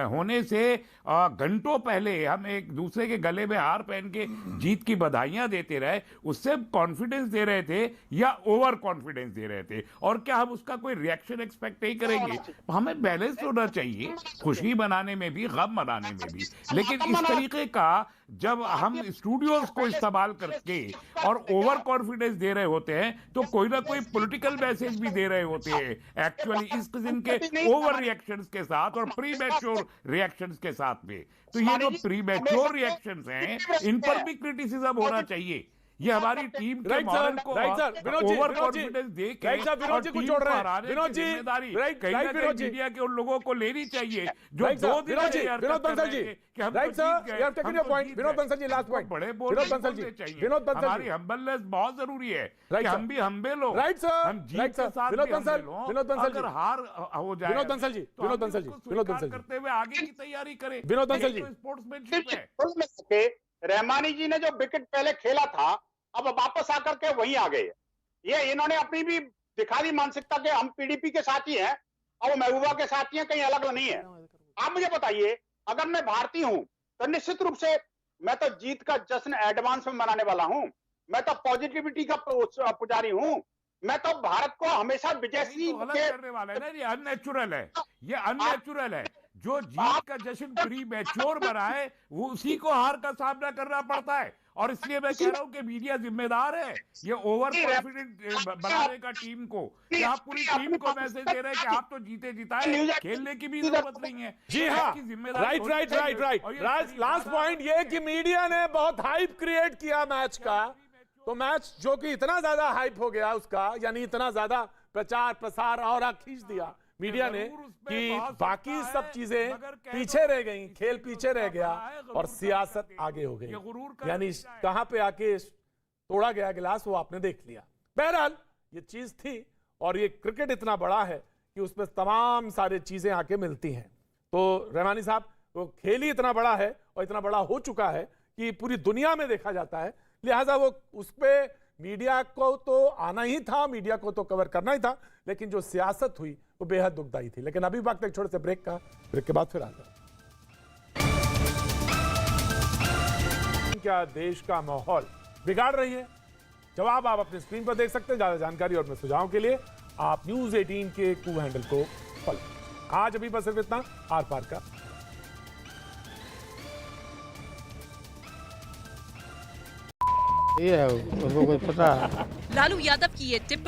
होने से घंटों पहले हम एक दूसरे के गले में हार पहन के जीत की बधाइयाँ देते रहे, उससे कॉन्फिडेंस दे रहे थे या ओवर कॉन्फिडेंस दे रहे थे? और क्या हम उसका कोई रिएक्शन एक्सपेक्ट नहीं करेंगे? हमें बैलेंस होना चाहिए, खुशी मनाने में भी, गम मनाने में भी। लेकिन इस तरीके का जब हम स्टूडियोज को इस्तेमाल करके और ओवर कॉन्फिडेंस दे रहे होते हैं तो कोई ना कोई पॉलिटिकल मैसेज भी दे रहे होते हैं एक्चुअली इस किस्म के ओवर रिएक्शंस के साथ और प्री मैच्योर रिएक्शंस के साथ में। तो ये जो प्री मैच्योर रिएक्शंस हैं इन पर भी क्रिटिसिज्म होना चाहिए। ये हमारी टीम के मॉरल को ओवर कॉन्फिडेंस दे के विनोद जी को छोड़ रहे हैं। विनोद जी मीडिया के उन लोगों को लेनी चाहिए जो 2 दिन Vinod Bansal ji, right sir, you have taken your point. Vinod Bansal ji last point. बड़े विनोद बंसल जी, विनोद बंसल जी, हमारी हम्बलनेस बहुत जरूरी है कि हम भी हम्बल हो। राइट सर, हम जीत के साथ विनोद बंसल, विनोद बंसल अगर हार हो जाए, विनोद बंसल जी, विनोद बंसल जी, विनोद बंसल जी करते हुए आगे की तैयारी करें। विनोद बंसल जी, स्पोर्ट्समैनशिप है। रहमानी जी ने जो विकेट पहले खेला था अब वापस आकर के वहीं आ गए। ये इन्होंने अपनी भी दिखा दी मानसिकता के हम पीडीपी के साथी हैं और वो महबूबा के साथी हैं, कहीं अलग नहीं है। आप मुझे बताइए, अगर मैं भारतीय हूं तो निश्चित रूप से मैं तो जीत का जश्न एडवांस में मनाने वाला हूं। मैं तो पॉजिटिविटी का पुजारी हूं। मैं तो भारत को हमेशा विजयश्री करने वाला है ना, ये अननेचुरल है, ये अननेचुरल है। जो जीत का जश्न प्री मैच्योर बनाए वो उसी को हार का सामना करना पड़ता है। और इसलिए मैं कह रहा हूं कि मीडिया जिम्मेदार है ये ओवर कॉन्फिडेंट बनाने का टीम को, कि आप पूरी टीम को मैसेज दे रहे हैं कि आप तो जीते जिताए, खेलने की भी जरूरत नहीं है। जी हाँ, right right right right. Last point ये कि मीडिया ने बहुत हाइप क्रिएट किया मैच का, तो मैच जो कि इतना ज्यादा हाइप हो गया उसका, यानी इतना ज्यादा प्रचार प्रसार और खींच दिया मीडिया ने कि बाकी सब चीजें पीछे रह गई, खेल पीछे रह गया और सियासत आगे हो गई। यानी कहां पे आके तोड़ा गया गिलास वो आपने देख लिया। बहरहाल ये चीज थी और ये क्रिकेट इतना बड़ा है कि उसमें तमाम सारी चीजें आके मिलती हैं। तो रहमानी साहब, वो खेल ही इतना बड़ा है और इतना बड़ा हो चुका है कि पूरी दुनिया में देखा जाता है, लिहाजा वो उस पर मीडिया को तो आना ही था, मीडिया को तो कवर करना ही था, लेकिन जो सियासत हुई वो बेहद दुखदाई थी। लेकिन अभी वक्त एक छोटे से ब्रेक का, ब्रेक के बाद फिर आ जाए। क्या देश का माहौल बिगाड़ रही है? जवाब आप अपने स्क्रीन पर देख सकते हैं। ज्यादा जानकारी और अपने सुझावों के लिए आप न्यूज़ 18 के कू हैंडल को फॉलो। आज अभी बस सिर्फ इतना, आर पार का। ये है, उसको कुछ पता है। लालू यादव की ये टिप्पणी